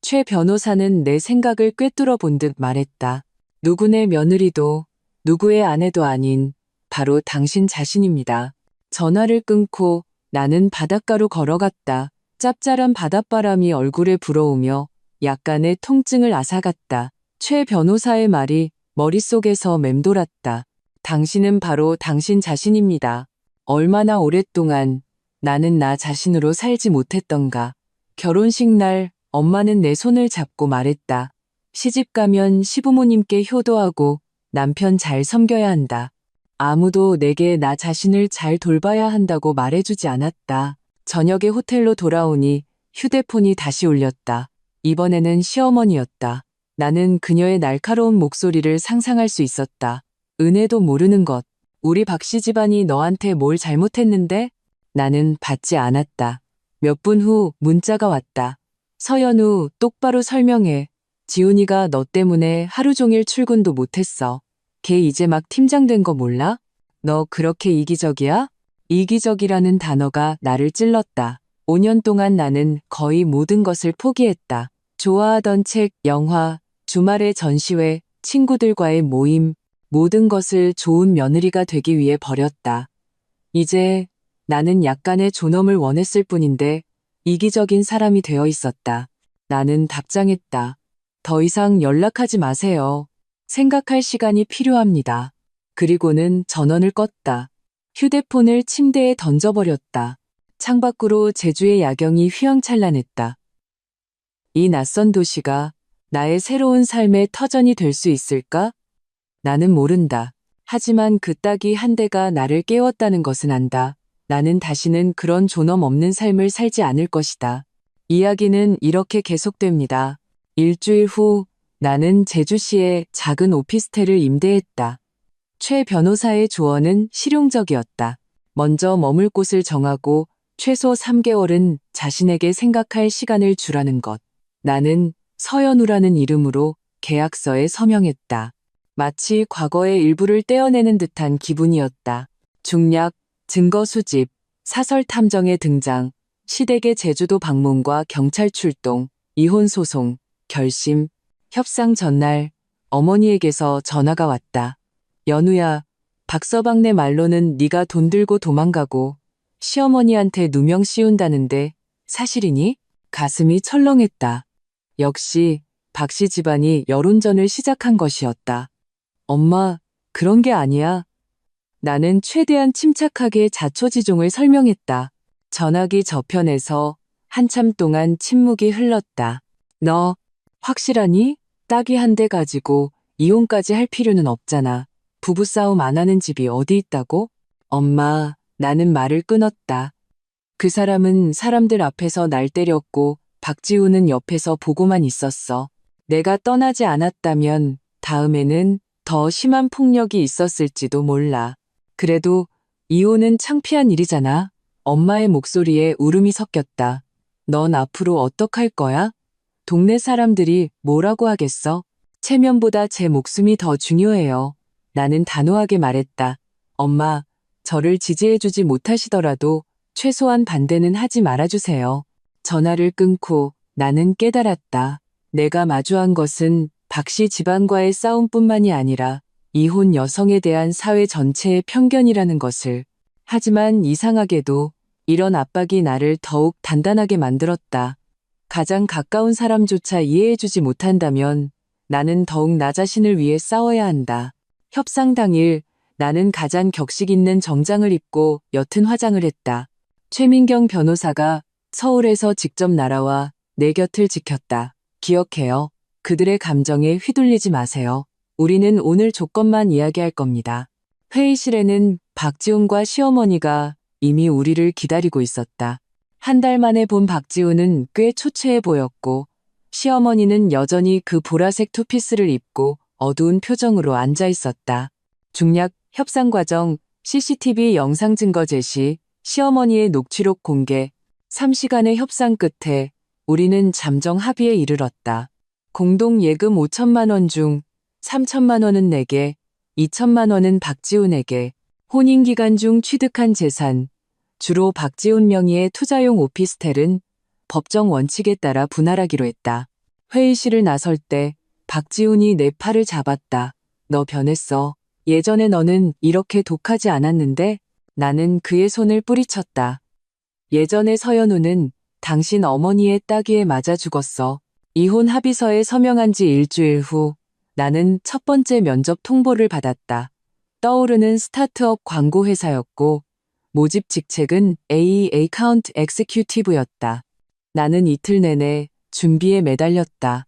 최 변호사는 내 생각을 꿰뚫어 본 듯 말했다. 누구네 며느리도 누구의 아내도 아닌 바로 당신 자신입니다. 전화를 끊고 나는 바닷가로 걸어갔다. 짭짤한 바닷바람이 얼굴에 불어오며 약간의 통증을 앗아갔다. 최 변호사의 말이 머릿속에서 맴돌았다. 당신은 바로 당신 자신입니다. 얼마나 오랫동안 나는 나 자신으로 살지 못했던가. 결혼식 날 엄마는 내 손을 잡고 말했다. 시집 가면 시부모님께 효도하고 남편 잘 섬겨야 한다. 아무도 내게 나 자신을 잘 돌봐야 한다고 말해주지 않았다. 저녁에 호텔로 돌아오니 휴대폰이 다시 울렸다. 이번에는 시어머니였다. 나는 그녀의 날카로운 목소리를 상상할 수 있었다. 은혜도 모르는 것. 우리 박씨 집안이 너한테 뭘 잘못했는데? 나는 받지 않았다. 몇 분 후 문자가 왔다. 서연우, 똑바로 설명해. 지훈이가 너 때문에 하루 종일 출근도 못했어. 걔 이제 막 팀장 된 거 몰라? 너 그렇게 이기적이야? 이기적이라는 단어가 나를 찔렀다. 5년 동안 나는 거의 모든 것을 포기했다. 좋아하던 책, 영화, 주말의 전시회, 친구들과의 모임, 모든 것을 좋은 며느리가 되기 위해 버렸다. 이제 나는 약간의 존엄을 원했을 뿐인데 이기적인 사람이 되어 있었다. 나는 답장했다. 더 이상 연락하지 마세요. 생각할 시간이 필요합니다. 그리고는 전원을 껐다. 휴대폰을 침대에 던져버렸다. 창밖으로 제주의 야경이 휘황찬란했다. 이 낯선 도시가 나의 새로운 삶의 터전이 될 수 있을까? 나는 모른다. 하지만 그 따귀 한 대가 나를 깨웠다는 것은 안다. 나는 다시는 그런 존엄 없는 삶을 살지 않을 것이다. 이야기는 이렇게 계속됩니다. 일주일 후 나는 제주시에 작은 오피스텔을 임대했다. 최 변호사의 조언은 실용적이었다. 먼저 머물 곳을 정하고 최소 3개월은 자신에게 생각할 시간을 주라는 것. 나는 서연우라는 이름으로 계약서에 서명했다. 마치 과거의 일부를 떼어내는 듯한 기분이었다. 중략, 증거 수집, 사설 탐정의 등장, 시댁의 제주도 방문과 경찰 출동, 이혼 소송, 결심, 협상 전날 어머니에게서 전화가 왔다. 연우야, 박서방네 말로는 네가 돈 들고 도망가고 시어머니한테 누명 씌운다는데 사실이니? 가슴이 철렁했다. 역시 박씨 집안이 여론전을 시작한 것이었다. 엄마, 그런 게 아니야. 나는 최대한 침착하게 자초지종을 설명했다. 전화기 저편에서 한참 동안 침묵이 흘렀다. 너 확실하니? 딸이 한 대 가지고 이혼까지 할 필요는 없잖아. 부부싸움 안 하는 집이 어디 있다고? 엄마, 나는 말을 끊었다. 그 사람은 사람들 앞에서 날 때렸고 박지우는 옆에서 보고만 있었어. 내가 떠나지 않았다면 다음에는 더 심한 폭력이 있었을지도 몰라. 그래도 이혼은 창피한 일이잖아. 엄마의 목소리에 울음이 섞였다. 넌 앞으로 어떡할 거야? 동네 사람들이 뭐라고 하겠어? 체면보다 제 목숨이 더 중요해요. 나는 단호하게 말했다. 엄마, 저를 지지해주지 못하시더라도 최소한 반대는 하지 말아주세요. 전화를 끊고 나는 깨달았다. 내가 마주한 것은 박씨 집안과의 싸움뿐만이 아니라 이혼 여성에 대한 사회 전체의 편견이라는 것을. 하지만 이상하게도 이런 압박이 나를 더욱 단단하게 만들었다. 가장 가까운 사람조차 이해해주지 못한다면 나는 더욱 나 자신을 위해 싸워야 한다. 협상 당일 나는 가장 격식 있는 정장을 입고 옅은 화장을 했다. 최민경 변호사가 서울에서 직접 날아와 내 곁을 지켰다. 기억해요. 그들의 감정에 휘둘리지 마세요. 우리는 오늘 조건만 이야기할 겁니다. 회의실에는 박지훈과 시어머니가 이미 우리를 기다리고 있었다. 한 달 만에 본 박지훈은 꽤 초췌해 보였고 시어머니는 여전히 그 보라색 투피스를 입고 어두운 표정으로 앉아 있었다. 중략 협상 과정, CCTV 영상 증거 제시, 시어머니의 녹취록 공개, 3시간의 협상 끝에 우리는 잠정 합의에 이르렀다. 공동 예금 5천만 원 중 3천만 원은 내게, 2천만 원은 박지훈에게, 혼인 기간 중 취득한 재산, 주로 박지훈 명의의 투자용 오피스텔은 법정 원칙에 따라 분할하기로 했다. 회의실을 나설 때 박지훈이 내 팔을 잡았다. 너 변했어. 예전에 너는 이렇게 독하지 않았는데? 나는 그의 손을 뿌리쳤다. 예전에 서연우는 당신 어머니의 따귀에 맞아 죽었어. 이혼 합의서에 서명한 지 일주일 후 나는 첫 번째 면접 통보를 받았다. 떠오르는 스타트업 광고 회사였고 모집 직책은 A Account Executive였다. 나는 이틀 내내 준비에 매달렸다.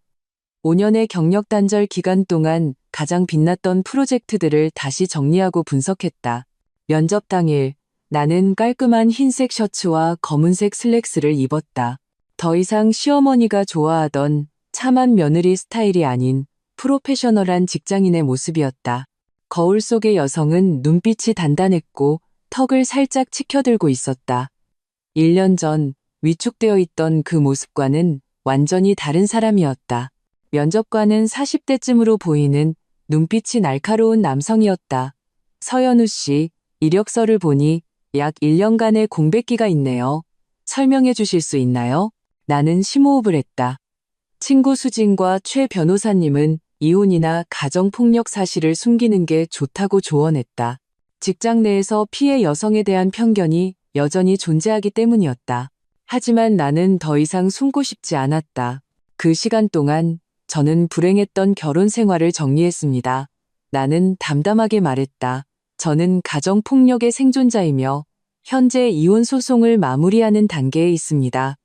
5년의 경력 단절 기간 동안 가장 빛났던 프로젝트들을 다시 정리하고 분석했다. 면접 당일 나는 깔끔한 흰색 셔츠와 검은색 슬랙스를 입었다. 더 이상 시어머니가 좋아하던 참한 며느리 스타일이 아닌 프로페셔널한 직장인의 모습이었다. 거울 속의 여성은 눈빛이 단단했고 턱을 살짝 치켜들고 있었다. 1년 전 위축되어 있던 그 모습과는 완전히 다른 사람이었다. 면접관은 40대쯤으로 보이는 눈빛이 날카로운 남성이었다. 서연우 씨, 이력서를 보니 약 1년간의 공백기가 있네요. 설명해 주실 수 있나요? 나는 심호흡을 했다. 친구 수진과 최 변호사님은 이혼이나 가정폭력 사실을 숨기는 게 좋다고 조언했다. 직장 내에서 피해 여성에 대한 편견이 여전히 존재하기 때문이었다. 하지만 나는 더 이상 숨고 싶지 않았다. 그 시간 동안 저는 불행했던 결혼 생활을 정리했습니다. 나는 담담하게 말했다. 저는 가정폭력의 생존자이며 현재 이혼 소송을 마무리하는 단계에 있습니다.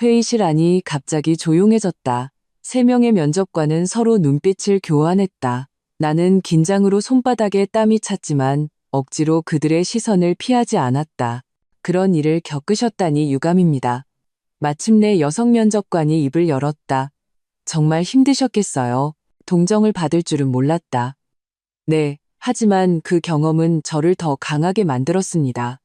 회의실 안이 갑자기 조용해졌다. 3명의 면접관은 서로 눈빛을 교환했다. 나는 긴장으로 손바닥에 땀이 찼지만 억지로 그들의 시선을 피하지 않았다. 그런 일을 겪으셨다니 유감입니다. 마침내 여성 면접관이 입을 열었다. 정말 힘드셨겠어요. 동정을 받을 줄은 몰랐다. 네, 하지만 그 경험은 저를 더 강하게 만들었습니다.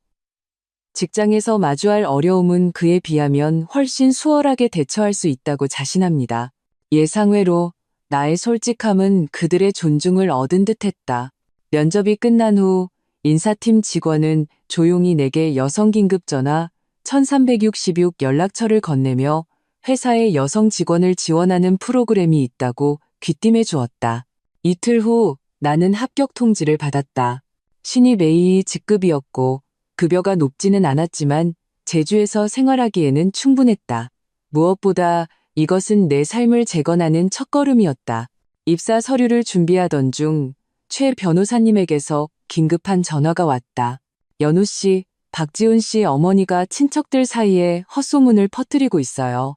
직장에서 마주할 어려움은 그에 비하면 훨씬 수월하게 대처할 수 있다고 자신합니다. 예상외로 나의 솔직함은 그들의 존중을 얻은 듯했다. 면접이 끝난 후 인사팀 직원은 조용히 내게 여성 긴급 전화 1366 연락처를 건네며 회사에 여성 직원을 지원하는 프로그램이 있다고 귀띔해 주었다. 이틀 후 나는 합격 통지를 받았다. 신입 A 직급이었고 급여가 높지는 않았지만 제주에서 생활하기에는 충분했다. 무엇보다 이것은 내 삶을 재건하는 첫걸음이었다. 입사 서류를 준비하던 중 최 변호사님에게서 긴급한 전화가 왔다. 연우 씨, 박지훈 씨 어머니가 친척들 사이에 헛소문을 퍼뜨리고 있어요.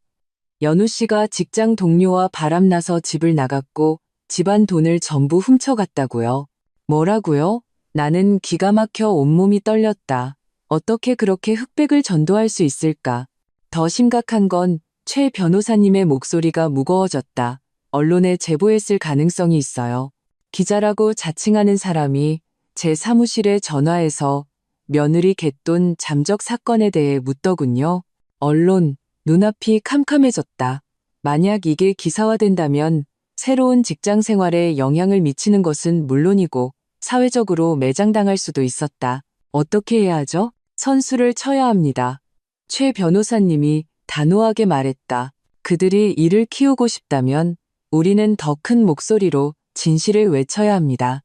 연우 씨가 직장 동료와 바람나서 집을 나갔고 집안 돈을 전부 훔쳐갔다고요. 뭐라고요? 나는 기가 막혀 온몸이 떨렸다. 어떻게 그렇게 흑백을 전도할 수 있을까? 더 심각한 건 최 변호사님의 목소리가 무거워졌다. 언론에 제보했을 가능성이 있어요. 기자라고 자칭하는 사람이 제 사무실에 전화해서 며느리 갯돈 잠적 사건에 대해 묻더군요. 언론, 눈앞이 캄캄해졌다. 만약 이게 기사화된다면 새로운 직장 생활에 영향을 미치는 것은 물론이고 사회적으로 매장당할 수도 있었다. 어떻게 해야 하죠? 선수를 쳐야 합니다. 최 변호사님이 단호하게 말했다. 그들이 이를 키우고 싶다면 우리는 더 큰 목소리로 진실을 외쳐야 합니다.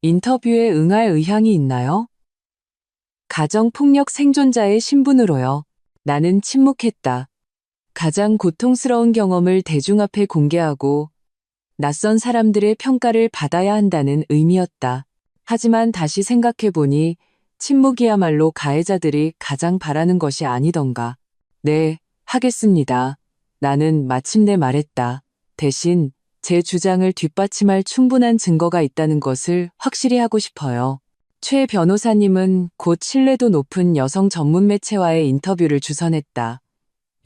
인터뷰에 응할 의향이 있나요? 가정폭력 생존자의 신분으로요. 나는 침묵했다. 가장 고통스러운 경험을 대중 앞에 공개하고 낯선 사람들의 평가를 받아야 한다는 의미였다. 하지만 다시 생각해보니 침묵이야말로 가해자들이 가장 바라는 것이 아니던가. 네, 하겠습니다. 나는 마침내 말했다. 대신 제 주장을 뒷받침할 충분한 증거가 있다는 것을 확실히 하고 싶어요. 최 변호사님은 곧 신뢰도 높은 여성 전문 매체와의 인터뷰를 주선했다.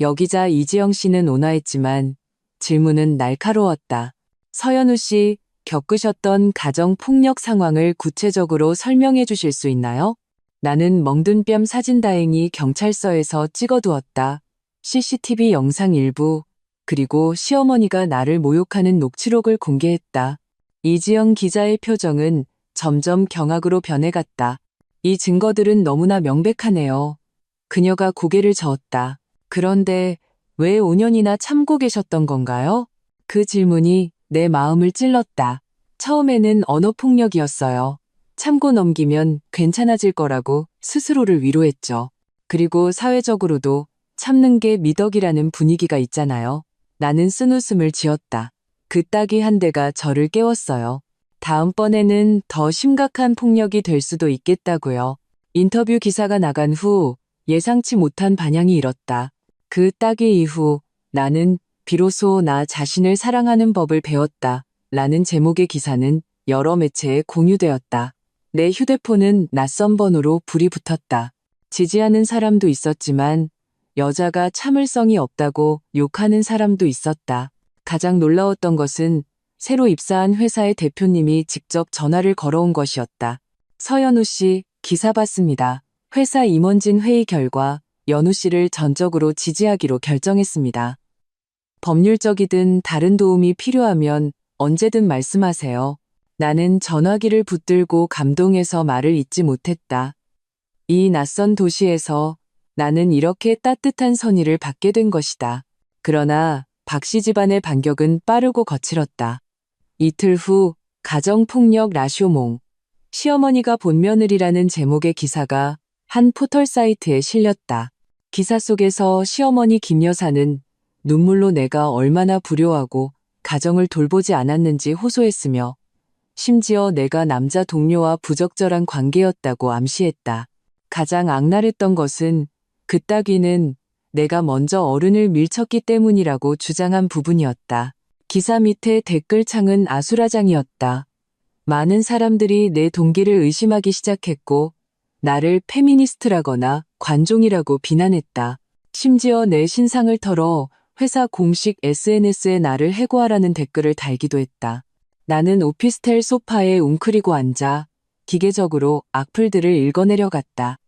여기자 이지영 씨는 온화했지만 질문은 날카로웠다. 서연우 씨, 겪으셨던 가정폭력 상황을 구체적으로 설명해 주실 수 있나요? 나는 멍든 뺨 사진 다행히 경찰서에서 찍어두었다. CCTV 영상 일부, 그리고 시어머니가 나를 모욕하는 녹취록을 공개했다. 이지영 기자의 표정은 점점 경악으로 변해갔다. 이 증거들은 너무나 명백하네요. 그녀가 고개를 저었다. 그런데 왜 5년이나 참고 계셨던 건가요? 그 질문이 내 마음을 찔렀다. 처음에는 언어폭력이었어요. 참고 넘기면 괜찮아질 거라고 스스로를 위로했죠. 그리고 사회적으로도 참는 게 미덕이라는 분위기가 있잖아요. 나는 쓴웃음을 지었다. 그 딱이 한 대가 저를 깨웠어요. 다음번에는 더 심각한 폭력이 될 수도 있겠다고요. 인터뷰 기사가 나간 후 예상치 못한 반향이 일었다. 그 따기 이후 나는 비로소 나 자신을 사랑하는 법을 배웠다. 라는 제목의 기사는 여러 매체에 공유되었다. 내 휴대폰은 낯선 번호로 불이 붙었다. 지지하는 사람도 있었지만 여자가 참을성이 없다고 욕하는 사람도 있었다. 가장 놀라웠던 것은 새로 입사한 회사의 대표님이 직접 전화를 걸어온 것이었다. 서연우 씨, 기사 봤습니다. 회사 임원진 회의 결과 연우 씨를 전적으로 지지하기로 결정했습니다. 법률적이든 다른 도움이 필요하면 언제든 말씀하세요. 나는 전화기를 붙들고 감동해서 말을 잇지 못했다. 이 낯선 도시에서 나는 이렇게 따뜻한 선의를 받게 된 것이다. 그러나 박씨 집안의 반격은 빠르고 거칠었다. 이틀 후 가정폭력 라쇼몽, 시어머니가 본 며느리라는 제목의 기사가 한 포털 사이트에 실렸다. 기사 속에서 시어머니 김 여사는 눈물로 내가 얼마나 불효하고 가정을 돌보지 않았는지 호소했으며 심지어 내가 남자 동료와 부적절한 관계였다고 암시했다. 가장 악랄했던 것은 그 따귀는 내가 먼저 어른을 밀쳤기 때문이라고 주장한 부분이었다. 기사 밑에 댓글창은 아수라장이었다. 많은 사람들이 내 동기를 의심하기 시작했고 나를 페미니스트라거나 관종이라고 비난했다. 심지어 내 신상을 털어 회사 공식 SNS에 나를 해고하라는 댓글을 달기도 했다. 나는 오피스텔 소파에 웅크리고 앉아 기계적으로 악플들을 읽어내려갔다.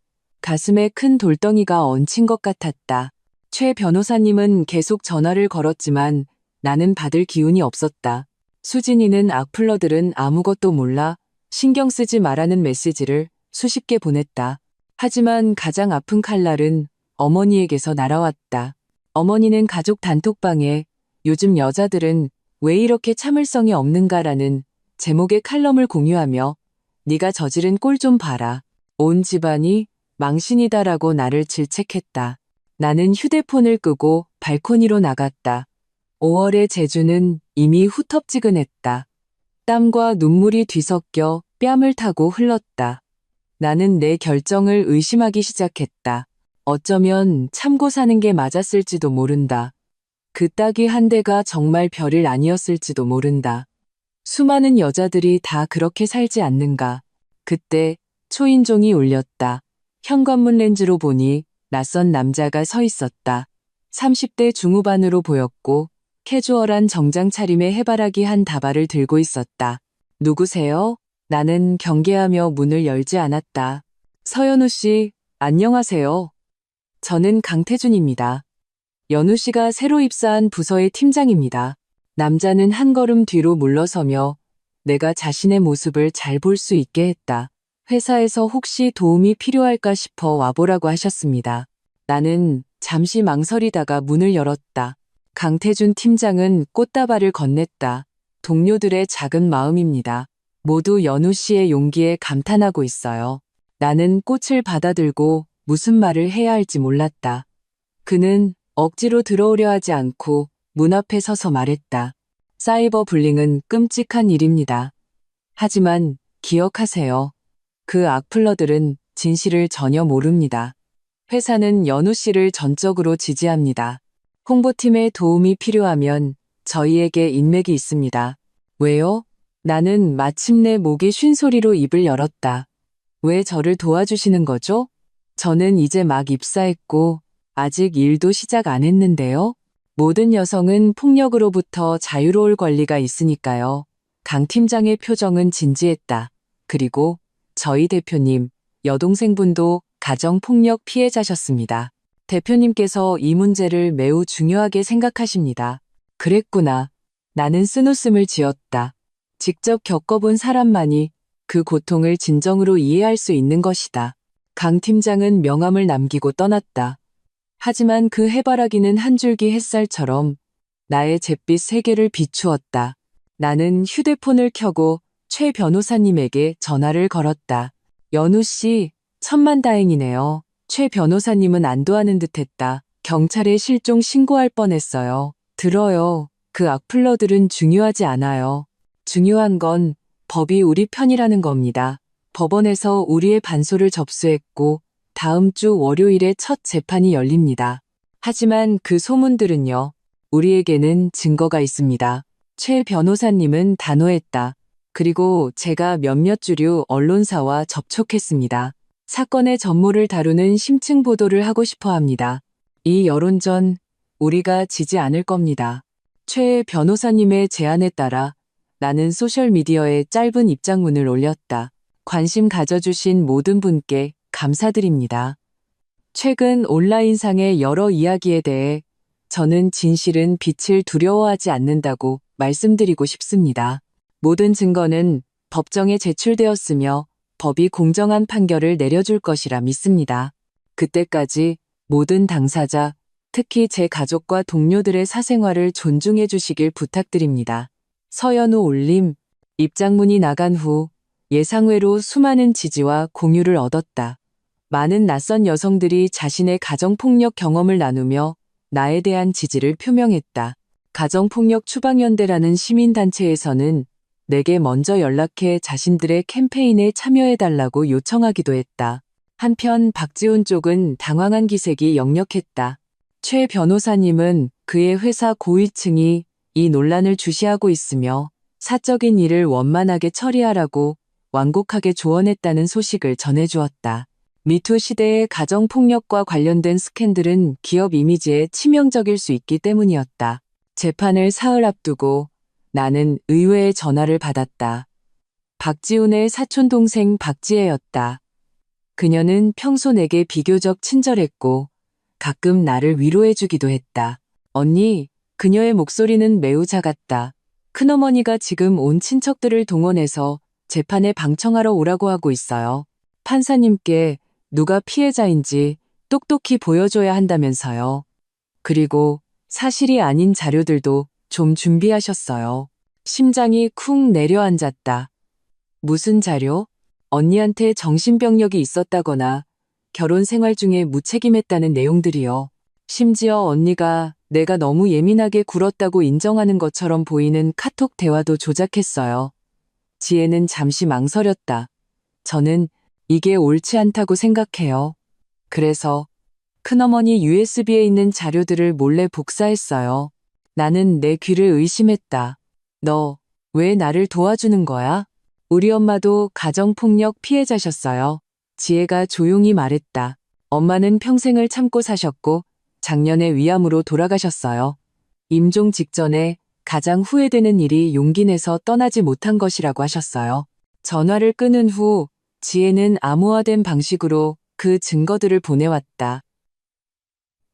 가슴에 큰 돌덩이가 얹힌 것 같았다. 최 변호사님은 계속 전화를 걸었지만 나는 받을 기운이 없었다. 수진이는 악플러들은 아무것도 몰라 신경 쓰지 말라는 메시지를 수십 개 보냈다. 하지만 가장 아픈 칼날은 어머니에게서 날아왔다. 어머니는 가족 단톡방에 요즘 여자들은 왜 이렇게 참을성이 없는가라는 제목의 칼럼을 공유하며 네가 저지른 꼴 좀 봐라. 온 집안이 망신이다라고 나를 질책했다. 나는 휴대폰을 끄고 발코니로 나갔다. 5월의 제주는 이미 후텁지근했다. 땀과 눈물이 뒤섞여 뺨을 타고 흘렀다. 나는 내 결정을 의심하기 시작했다. 어쩌면 참고 사는 게 맞았을지도 모른다. 그 딱이 한 대가 정말 별일 아니었을지도 모른다. 수많은 여자들이 다 그렇게 살지 않는가. 그때 초인종이 울렸다. 현관문 렌즈로 보니 낯선 남자가 서 있었다. 30대 중후반으로 보였고 캐주얼한 정장 차림에 해바라기 한 다발을 들고 있었다. 누구세요? 나는 경계하며 문을 열지 않았다. 서연우 씨, 안녕하세요. 저는 강태준입니다. 연우 씨가 새로 입사한 부서의 팀장입니다. 남자는 한 걸음 뒤로 물러서며 내가 자신의 모습을 잘 볼 수 있게 했다. 회사에서 혹시 도움이 필요할까 싶어 와보라고 하셨습니다. 나는 잠시 망설이다가 문을 열었다. 강태준 팀장은 꽃다발을 건넸다. 동료들의 작은 마음입니다. 모두 연우 씨의 용기에 감탄하고 있어요. 나는 꽃을 받아들고 무슨 말을 해야 할지 몰랐다. 그는 억지로 들어오려 하지 않고 문 앞에 서서 말했다. 사이버 불링은 끔찍한 일입니다. 하지만 기억하세요. 그 악플러들은 진실을 전혀 모릅니다. 회사는 연우 씨를 전적으로 지지합니다. 홍보팀의 도움이 필요하면 저희에게 인맥이 있습니다. 왜요? 나는 마침내 목이 쉰 소리로 입을 열었다. 왜 저를 도와주시는 거죠? 저는 이제 막 입사했고 아직 일도 시작 안 했는데요. 모든 여성은 폭력으로부터 자유로울 권리가 있으니까요. 강 팀장의 표정은 진지했다. 그리고 저희 대표님, 여동생분도 가정폭력 피해자셨습니다. 대표님께서 이 문제를 매우 중요하게 생각하십니다. 그랬구나. 나는 쓴웃음을 지었다. 직접 겪어본 사람만이 그 고통을 진정으로 이해할 수 있는 것이다. 강 팀장은 명함을 남기고 떠났다. 하지만 그 해바라기는 한 줄기 햇살처럼 나의 잿빛 세계를 비추었다. 나는 휴대폰을 켜고 최 변호사님에게 전화를 걸었다. 연우 씨, 천만다행이네요. 최 변호사님은 안도하는 듯했다. 경찰에 실종 신고할 뻔했어요. 들어요. 그 악플러들은 중요하지 않아요. 중요한 건 법이 우리 편이라는 겁니다. 법원에서 우리의 반소를 접수했고 다음 주 월요일에 첫 재판이 열립니다. 하지만 그 소문들은요. 우리에게는 증거가 있습니다. 최 변호사님은 단호했다. 그리고 제가 몇몇 주류 언론사와 접촉했습니다. 사건의 전모를 다루는 심층 보도를 하고 싶어 합니다. 이 여론전 우리가 지지 않을 겁니다. 최 변호사님의 제안에 따라 나는 소셜미디어에 짧은 입장문을 올렸다. 관심 가져주신 모든 분께 감사드립니다. 최근 온라인상의 여러 이야기에 대해 저는 진실은 빛을 두려워하지 않는다고 말씀드리고 싶습니다. 모든 증거는 법정에 제출되었으며 법이 공정한 판결을 내려줄 것이라 믿습니다. 그때까지 모든 당사자, 특히 제 가족과 동료들의 사생활을 존중해 주시길 부탁드립니다. 서연우 올림. 입장문이 나간 후 예상외로 수많은 지지와 공유를 얻었다. 많은 낯선 여성들이 자신의 가정폭력 경험을 나누며 나에 대한 지지를 표명했다. 가정폭력 추방연대라는 시민단체에서는 내게 먼저 연락해 자신들의 캠페인에 참여해달라고 요청하기도 했다. 한편 박지훈 쪽은 당황한 기색이 역력했다. 최 변호사님은 그의 회사 고위층이 이 논란을 주시하고 있으며 사적인 일을 원만하게 처리하라고 완곡하게 조언했다는 소식을 전해주었다. 미투 시대의 가정폭력과 관련된 스캔들은 기업 이미지에 치명적일 수 있기 때문이었다. 재판을 사흘 앞두고 나는 의외의 전화를 받았다. 박지훈의 사촌동생 박지혜였다. 그녀는 평소 내게 비교적 친절했고 가끔 나를 위로해주기도 했다. 언니, 그녀의 목소리는 매우 작았다. 큰어머니가 지금 온 친척들을 동원해서 재판에 방청하러 오라고 하고 있어요. 판사님께 누가 피해자인지 똑똑히 보여줘야 한다면서요. 그리고 사실이 아닌 자료들도 좀 준비하셨어요. 심장이 쿵 내려앉았다. 무슨 자료? 언니한테 정신병력이 있었다거나 결혼 생활 중에 무책임했다는 내용들이요. 심지어 언니가 내가 너무 예민하게 굴었다고 인정하는 것처럼 보이는 카톡 대화도 조작했어요. 지혜는 잠시 망설였다. 저는 이게 옳지 않다고 생각해요. 그래서 큰어머니 USB에 있는 자료들을 몰래 복사했어요. 나는 내 귀를 의심했다. 너 왜 나를 도와주는 거야? 우리 엄마도 가정폭력 피해자셨어요. 지혜가 조용히 말했다. 엄마는 평생을 참고 사셨고 작년에 위암으로 돌아가셨어요. 임종 직전에 가장 후회되는 일이 용기 내서 떠나지 못한 것이라고 하셨어요. 전화를 끊은 후 지혜는 암호화된 방식으로 그 증거들을 보내왔다.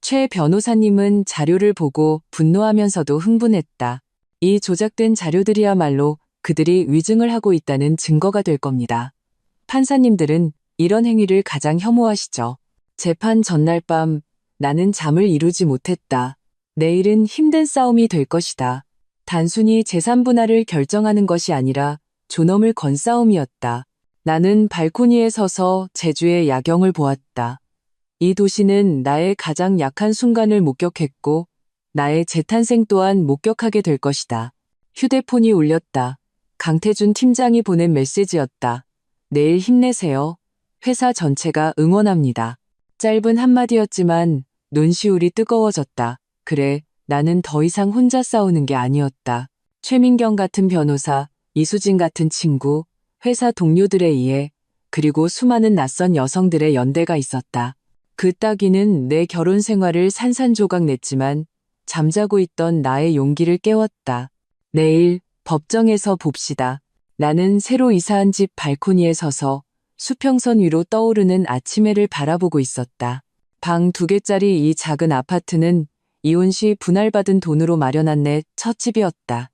최 변호사님은 자료를 보고 분노하면서도 흥분했다. 이 조작된 자료들이야말로 그들이 위증을 하고 있다는 증거가 될 겁니다. 판사님들은 이런 행위를 가장 혐오하시죠. 재판 전날 밤 나는 잠을 이루지 못했다. 내일은 힘든 싸움이 될 것이다. 단순히 재산 분할을 결정하는 것이 아니라 존엄을 건 싸움이었다. 나는 발코니에 서서 제주의 야경을 보았다. 이 도시는 나의 가장 약한 순간을 목격했고 나의 재탄생 또한 목격하게 될 것이다. 휴대폰이 울렸다. 강태준 팀장이 보낸 메시지였다. 내일 힘내세요. 회사 전체가 응원합니다. 짧은 한마디였지만 눈시울이 뜨거워졌다. 그래, 나는 더 이상 혼자 싸우는 게 아니었다. 최민경 같은 변호사, 이수진 같은 친구, 회사 동료들에 의해 그리고 수많은 낯선 여성들의 연대가 있었다. 그 따귀는 내 결혼 생활을 산산조각 냈지만 잠자고 있던 나의 용기를 깨웠다. 내일 법정에서 봅시다. 나는 새로 이사한 집 발코니에 서서 수평선 위로 떠오르는 아침해를 바라보고 있었다. 방 2개짜리 이 작은 아파트는 이혼 시 분할받은 돈으로 마련한 내 첫 집이었다.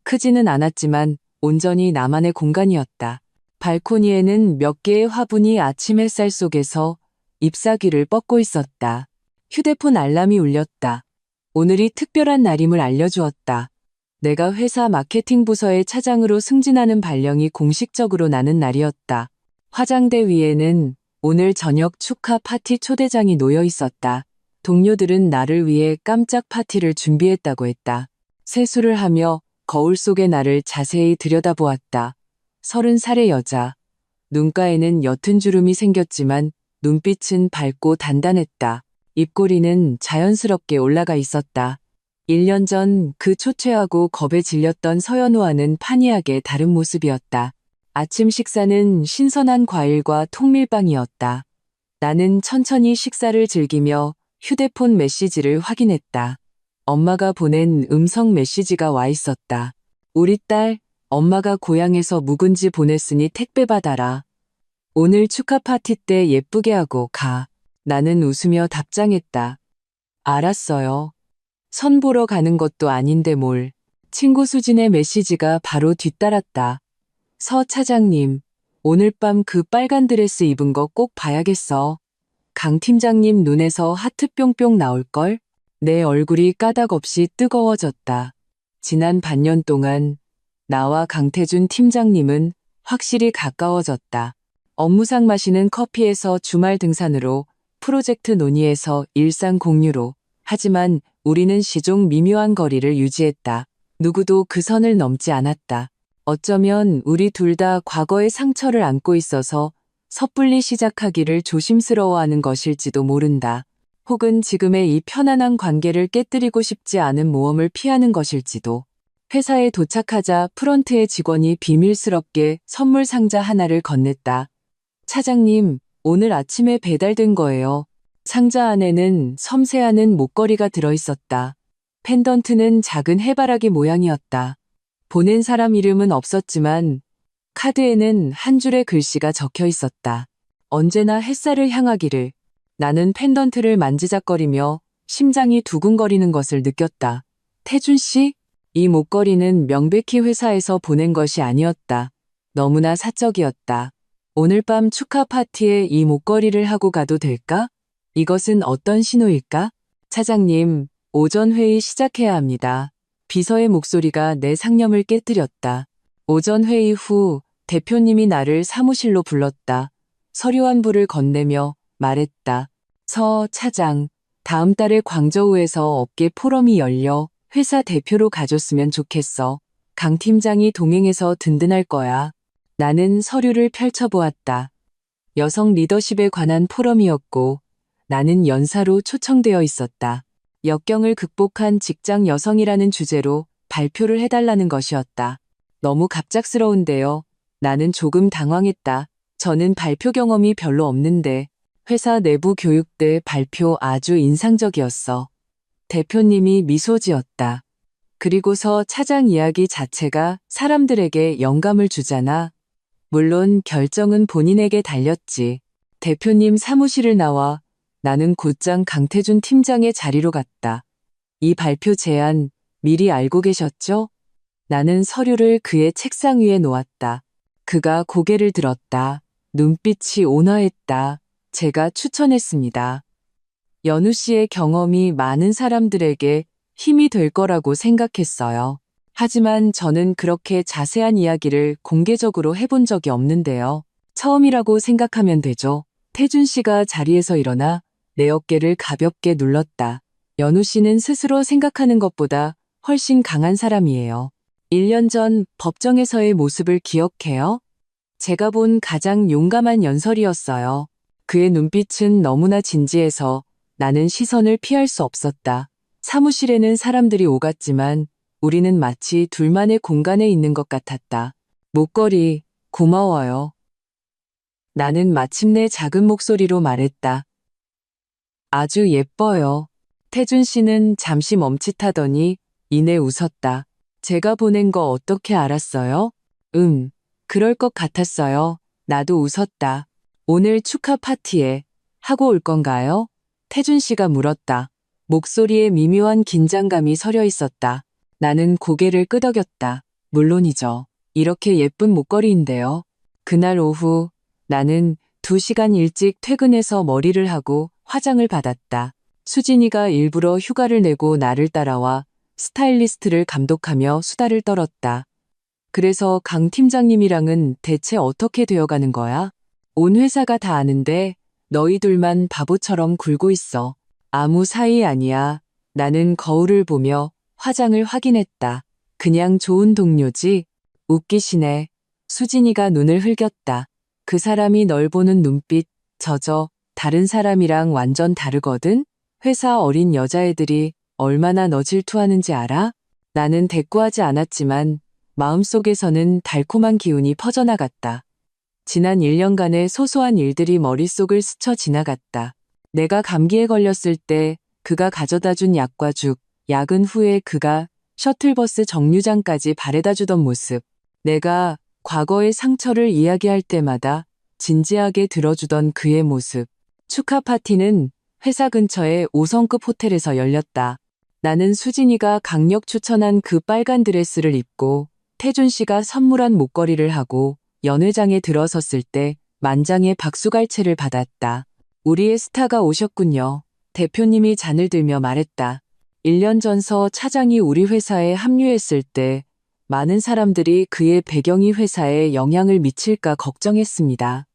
크지는 않았지만 온전히 나만의 공간이었다. 발코니에는 몇 개의 화분이 아침 햇살 속에서 잎사귀를 뻗고 있었다. 휴대폰 알람이 울렸다. 오늘이 특별한 날임을 알려주었다. 내가 회사 마케팅 부서의 차장으로 승진하는 발령이 공식적으로 나는 날이었다. 화장대 위에는 오늘 저녁 축하 파티 초대장이 놓여 있었다. 동료들은 나를 위해 깜짝 파티를 준비했다고 했다. 세수를 하며 거울 속의 나를 자세히 들여다보았다. 30살의 여자. 눈가에는 옅은 주름이 생겼지만 눈빛은 밝고 단단했다. 입꼬리는 자연스럽게 올라가 있었다. 1년 전 그 초췌하고 겁에 질렸던 서연우와는 판이하게 다른 모습이었다. 아침 식사는 신선한 과일과 통밀빵이었다. 나는 천천히 식사를 즐기며 휴대폰 메시지를 확인했다. 엄마가 보낸 음성 메시지가 와 있었다. 우리 딸, 엄마가 고향에서 묵은지 보냈으니 택배 받아라. 오늘 축하 파티 때 예쁘게 하고 가. 나는 웃으며 답장했다. 알았어요. 선 보러 가는 것도 아닌데 뭘. 친구 수진의 메시지가 바로 뒤따랐다. 서 차장님, 오늘 밤 그 빨간 드레스 입은 거 꼭 봐야겠어. 강 팀장님 눈에서 하트 뿅뿅 나올걸? 내 얼굴이 까닭없이 뜨거워졌다. 지난 반년 동안 나와 강태준 팀장님은 확실히 가까워졌다. 업무상 마시는 커피에서 주말 등산으로, 프로젝트 논의에서 일상 공유로. 하지만 우리는 시종 미묘한 거리를 유지했다. 누구도 그 선을 넘지 않았다. 어쩌면 우리 둘 다 과거의 상처를 안고 있어서 섣불리 시작하기를 조심스러워하는 것일지도 모른다. 혹은 지금의 이 편안한 관계를 깨뜨리고 싶지 않은 모험을 피하는 것일지도. 회사에 도착하자 프런트의 직원이 비밀스럽게 선물 상자 하나를 건넸다. 차장님, 오늘 아침에 배달된 거예요. 상자 안에는 섬세하는 목걸이가 들어있었다. 펜던트는 작은 해바라기 모양이었다. 보낸 사람 이름은 없었지만 카드에는 한 줄의 글씨가 적혀 있었다. 언제나 햇살을 향하기를. 나는 펜던트를 만지작거리며 심장이 두근거리는 것을 느꼈다. 태준 씨? 이 목걸이는 명백히 회사에서 보낸 것이 아니었다. 너무나 사적이었다. 오늘 밤 축하 파티에 이 목걸이를 하고 가도 될까? 이것은 어떤 신호일까? 차장님, 오전 회의 시작해야 합니다. 비서의 목소리가 내 상념을 깨뜨렸다. 오전 회의 후 대표님이 나를 사무실로 불렀다. 서류안부를 건네며 말했다. 서 차장, 다음 달에 광저우에서 업계 포럼이 열려 회사 대표로 가줬으면 좋겠어. 강 팀장이 동행해서 든든할 거야. 나는 서류를 펼쳐보았다. 여성 리더십에 관한 포럼이었고 나는 연사로 초청되어 있었다. 역경을 극복한 직장 여성이라는 주제로 발표를 해달라는 것이었다. 너무 갑작스러운데요. 나는 조금 당황했다. 저는 발표 경험이 별로 없는데 회사 내부 교육 때 발표 아주 인상적이었어. 대표님이 미소 지었다. 그리고서 차장 이야기 자체가 사람들에게 영감을 주잖아. 물론 결정은 본인에게 달렸지. 대표님 사무실을 나와 나는 곧장 강태준 팀장의 자리로 갔다. 이 발표 제안 미리 알고 계셨죠? 나는 서류를 그의 책상 위에 놓았다. 그가 고개를 들었다. 눈빛이 온화했다. 제가 추천했습니다. 연우 씨의 경험이 많은 사람들에게 힘이 될 거라고 생각했어요. 하지만 저는 그렇게 자세한 이야기를 공개적으로 해본 적이 없는데요. 처음이라고 생각하면 되죠. 태준 씨가 자리에서 일어나 내 어깨를 가볍게 눌렀다. 연우 씨는 스스로 생각하는 것보다 훨씬 강한 사람이에요. 1년 전 법정에서의 모습을 기억해요? 제가 본 가장 용감한 연설이었어요. 그의 눈빛은 너무나 진지해서 나는 시선을 피할 수 없었다. 사무실에는 사람들이 오갔지만 우리는 마치 둘만의 공간에 있는 것 같았다. 목걸이, 고마워요. 나는 마침내 작은 목소리로 말했다. 아주 예뻐요. 태준 씨는 잠시 멈칫하더니 이내 웃었다. 제가 보낸 거 어떻게 알았어요? 그럴 것 같았어요. 나도 웃었다. 오늘 축하 파티에 하고 올 건가요? 태준 씨가 물었다. 목소리에 미묘한 긴장감이 서려 있었다. 나는 고개를 끄덕였다. 물론이죠. 이렇게 예쁜 목걸이인데요. 그날 오후 나는 2시간 일찍 퇴근해서 머리를 하고 화장을 받았다. 수진이가 일부러 휴가를 내고 나를 따라와 스타일리스트를 감독하며 수다를 떨었다. 그래서 강 팀장님이랑은 대체 어떻게 되어가는 거야? 온 회사가 다 아는데 너희 둘만 바보처럼 굴고 있어. 아무 사이 아니야. 나는 거울을 보며 화장을 확인했다. 그냥 좋은 동료지? 웃기시네. 수진이가 눈을 흘겼다. 그 사람이 널 보는 눈빛, 다른 사람이랑 완전 다르거든? 회사 어린 여자애들이 얼마나 너 질투하는지 알아? 나는 대꾸하지 않았지만 마음속에서는 달콤한 기운이 퍼져나갔다. 지난 1년간의 소소한 일들이 머릿속을 스쳐 지나갔다. 내가 감기에 걸렸을 때 그가 가져다 준 약과 죽, 야근 후에 그가 셔틀버스 정류장까지 바래다 주던 모습, 내가 과거의 상처를 이야기할 때마다 진지하게 들어주던 그의 모습. 축하 파티는 회사 근처의 5성급 호텔에서 열렸다. 나는 수진이가 강력 추천한 그 빨간 드레스를 입고 태준 씨가 선물한 목걸이를 하고 연회장에 들어섰을 때 만장의 박수갈채를 받았다. 우리의 스타가 오셨군요. 대표님이 잔을 들며 말했다. 1년 전 서 차장이 우리 회사에 합류했을 때 많은 사람들이 그의 배경이 회사에 영향을 미칠까 걱정했습니다.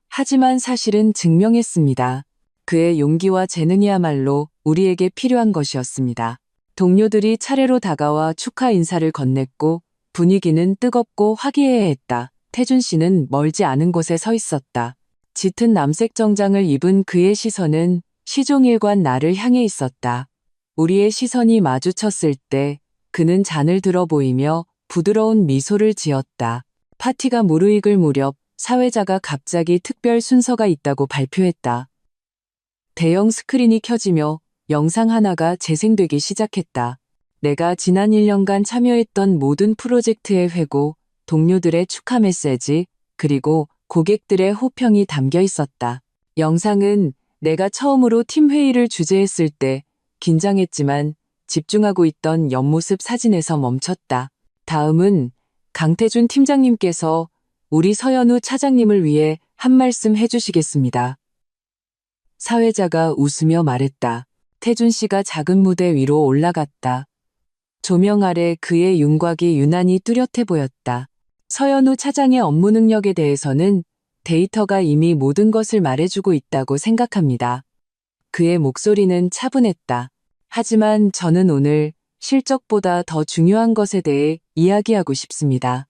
하지만 사실은 증명했습니다. 그의 용기와 재능이야말로 우리에게 필요한 것이었습니다. 동료들이 차례로 다가와 축하 인사를 건넸고 분위기는 뜨겁고 화기애애했다. 태준 씨는 멀지 않은 곳에 서 있었다. 짙은 남색 정장을 입은 그의 시선은 시종일관 나를 향해 있었다. 우리의 시선이 마주쳤을 때 그는 잔을 들어 보이며 부드러운 미소를 지었다. 파티가 무르익을 무렵 사회자가 갑자기 특별 순서가 있다고 발표했다. 대형 스크린이 켜지며 영상 하나가 재생되기 시작했다. 내가 지난 1년간 참여했던 모든 프로젝트의 회고, 동료들의 축하 메시지, 그리고 고객들의 호평이 담겨 있었다. 영상은 내가 처음으로 팀 회의를 주재했을 때 긴장했지만 집중하고 있던 옆모습 사진에서 멈췄다. 다음은 강태준 팀장님께서 우리 서연우 차장님을 위해 한 말씀 해주시겠습니다. 사회자가 웃으며 말했다. 태준 씨가 작은 무대 위로 올라갔다. 조명 아래 그의 윤곽이 유난히 뚜렷해 보였다. 서연우 차장의 업무 능력에 대해서는 데이터가 이미 모든 것을 말해주고 있다고 생각합니다. 그의 목소리는 차분했다. 하지만 저는 오늘 실적보다 더 중요한 것에 대해 이야기하고 싶습니다.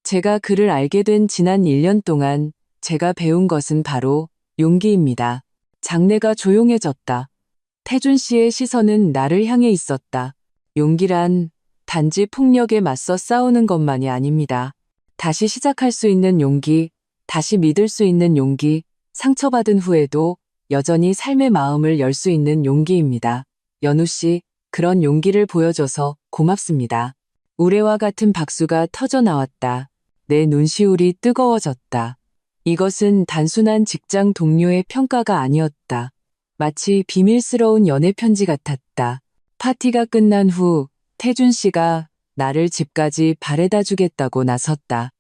제가 그를 알게 된 지난 1년 동안 제가 배운 것은 바로 용기입니다. 장내가 조용해졌다. 태준 씨의 시선은 나를 향해 있었다. 용기란 단지 폭력에 맞서 싸우는 것만이 아닙니다. 다시 시작할 수 있는 용기, 다시 믿을 수 있는 용기, 상처받은 후에도 여전히 삶의 마음을 열 수 있는 용기입니다. 연우 씨, 그런 용기를 보여줘서 고맙습니다. 우레와 같은 박수가 터져 나왔다. 내 눈시울이 뜨거워졌다. 이것은 단순한 직장 동료의 평가가 아니었다. 마치 비밀스러운 연애 편지 같았다. 파티가 끝난 후 태준 씨가 나를 집까지 바래다 주겠다고 나섰다.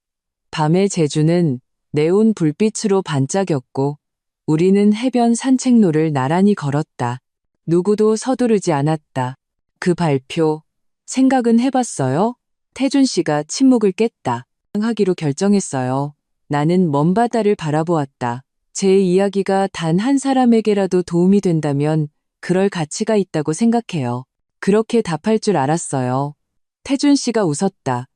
밤의 제주는 네온 불빛으로 반짝였고 우리는 해변 산책로를 나란히 걸었다. 누구도 서두르지 않았다. 그 발표, 생각은 해봤어요? 태준 씨가 침묵을 깼다. 하기로 결정했어요. 나는 먼 바다를 바라보았다. 제 이야기가 단 한 사람에게라도 도움이 된다면 그럴 가치가 있다고 생각해요. 그렇게 답할 줄 알았어요. 태준 씨가 웃었다.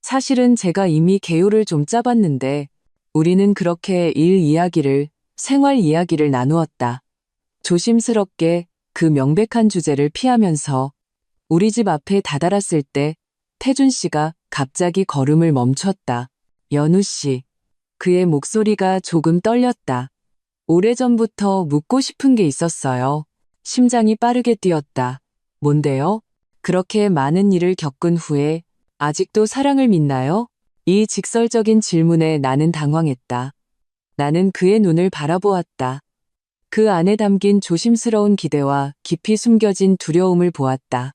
사실은 제가 이미 개요를 좀 짜봤는데 우리는 그렇게 일 이야기를, 생활 이야기를 나누었다. 조심스럽게 그 명백한 주제를 피하면서 우리 집 앞에 다다랐을 때 태준 씨가 갑자기 걸음을 멈췄다. 연우 씨. 그의 목소리가 조금 떨렸다. 오래전부터 묻고 싶은 게 있었어요. 심장이 빠르게 뛰었다. 뭔데요? 그렇게 많은 일을 겪은 후에 아직도 사랑을 믿나요? 이 직설적인 질문에 나는 당황했다. 나는 그의 눈을 바라보았다. 그 안에 담긴 조심스러운 기대와 깊이 숨겨진 두려움을 보았다.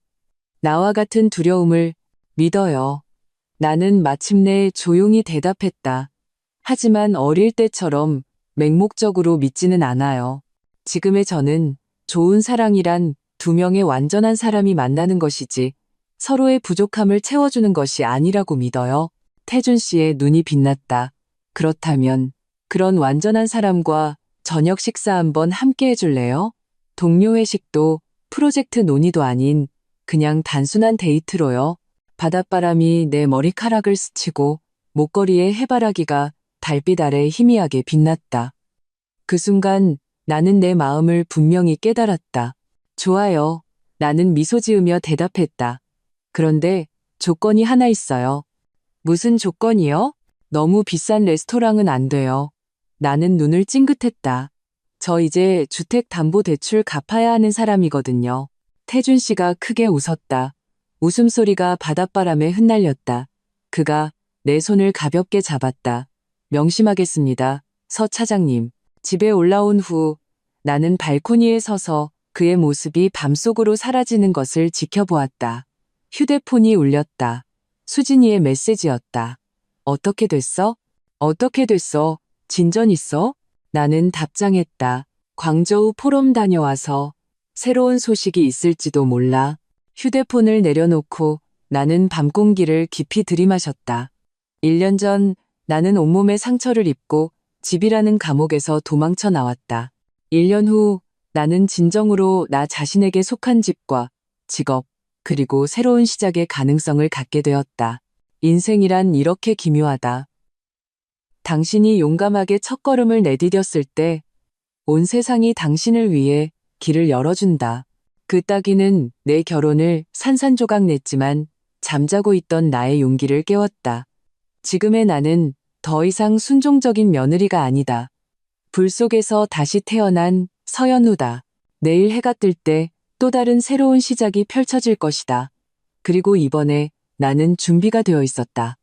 나와 같은 두려움을 믿어요. 나는 마침내 조용히 대답했다. 하지만 어릴 때처럼 맹목적으로 믿지는 않아요. 지금의 저는 좋은 사랑이란 두 명의 완전한 사람이 만나는 것이지 서로의 부족함을 채워주는 것이 아니라고 믿어요. 태준 씨의 눈이 빛났다. 그렇다면 그런 완전한 사람과 저녁 식사 한번 함께 해줄래요? 동료 회식도 프로젝트 논의도 아닌 그냥 단순한 데이트로요. 바닷바람이 내 머리카락을 스치고 목걸이의 해바라기가 달빛 아래 희미하게 빛났다. 그 순간 나는 내 마음을 분명히 깨달았다. 좋아요. 나는 미소 지으며 대답했다. 그런데 조건이 하나 있어요. 무슨 조건이요? 너무 비싼 레스토랑은 안 돼요. 나는 눈을 찡긋했다. 저 이제 주택담보대출 갚아야 하는 사람이거든요. 태준 씨가 크게 웃었다. 웃음소리가 바닷바람에 흩날렸다. 그가 내 손을 가볍게 잡았다. 명심하겠습니다, 서 차장님. 집에 올라온 후 나는 발코니에 서서 그의 모습이 밤속으로 사라지는 것을 지켜보았다. 휴대폰이 울렸다. 수진이의 메시지였다. 어떻게 됐어? 어떻게 됐어? 진전 있어? 나는 답장했다. 광저우 포럼 다녀와서 새로운 소식이 있을지도 몰라. 휴대폰을 내려놓고 나는 밤 공기를 깊이 들이마셨다. 1년 전 나는 온몸에 상처를 입고 집이라는 감옥에서 도망쳐 나왔다. 1년 후 나는 진정으로 나 자신에게 속한 집과 직업, 그리고 새로운 시작의 가능성을 갖게 되었다. 인생이란 이렇게 기묘하다. 당신이 용감하게 첫걸음을 내디뎠을 때 온 세상이 당신을 위해 길을 열어준다. 그 따귀는 내 결혼을 산산조각 냈지만 잠자고 있던 나의 용기를 깨웠다. 지금의 나는 더 이상 순종적인 며느리가 아니다. 불 속에서 다시 태어난 서연우다. 내일 해가 뜰 때 또 다른 새로운 시작이 펼쳐질 것이다. 그리고 이번에 나는 준비가 되어 있었다.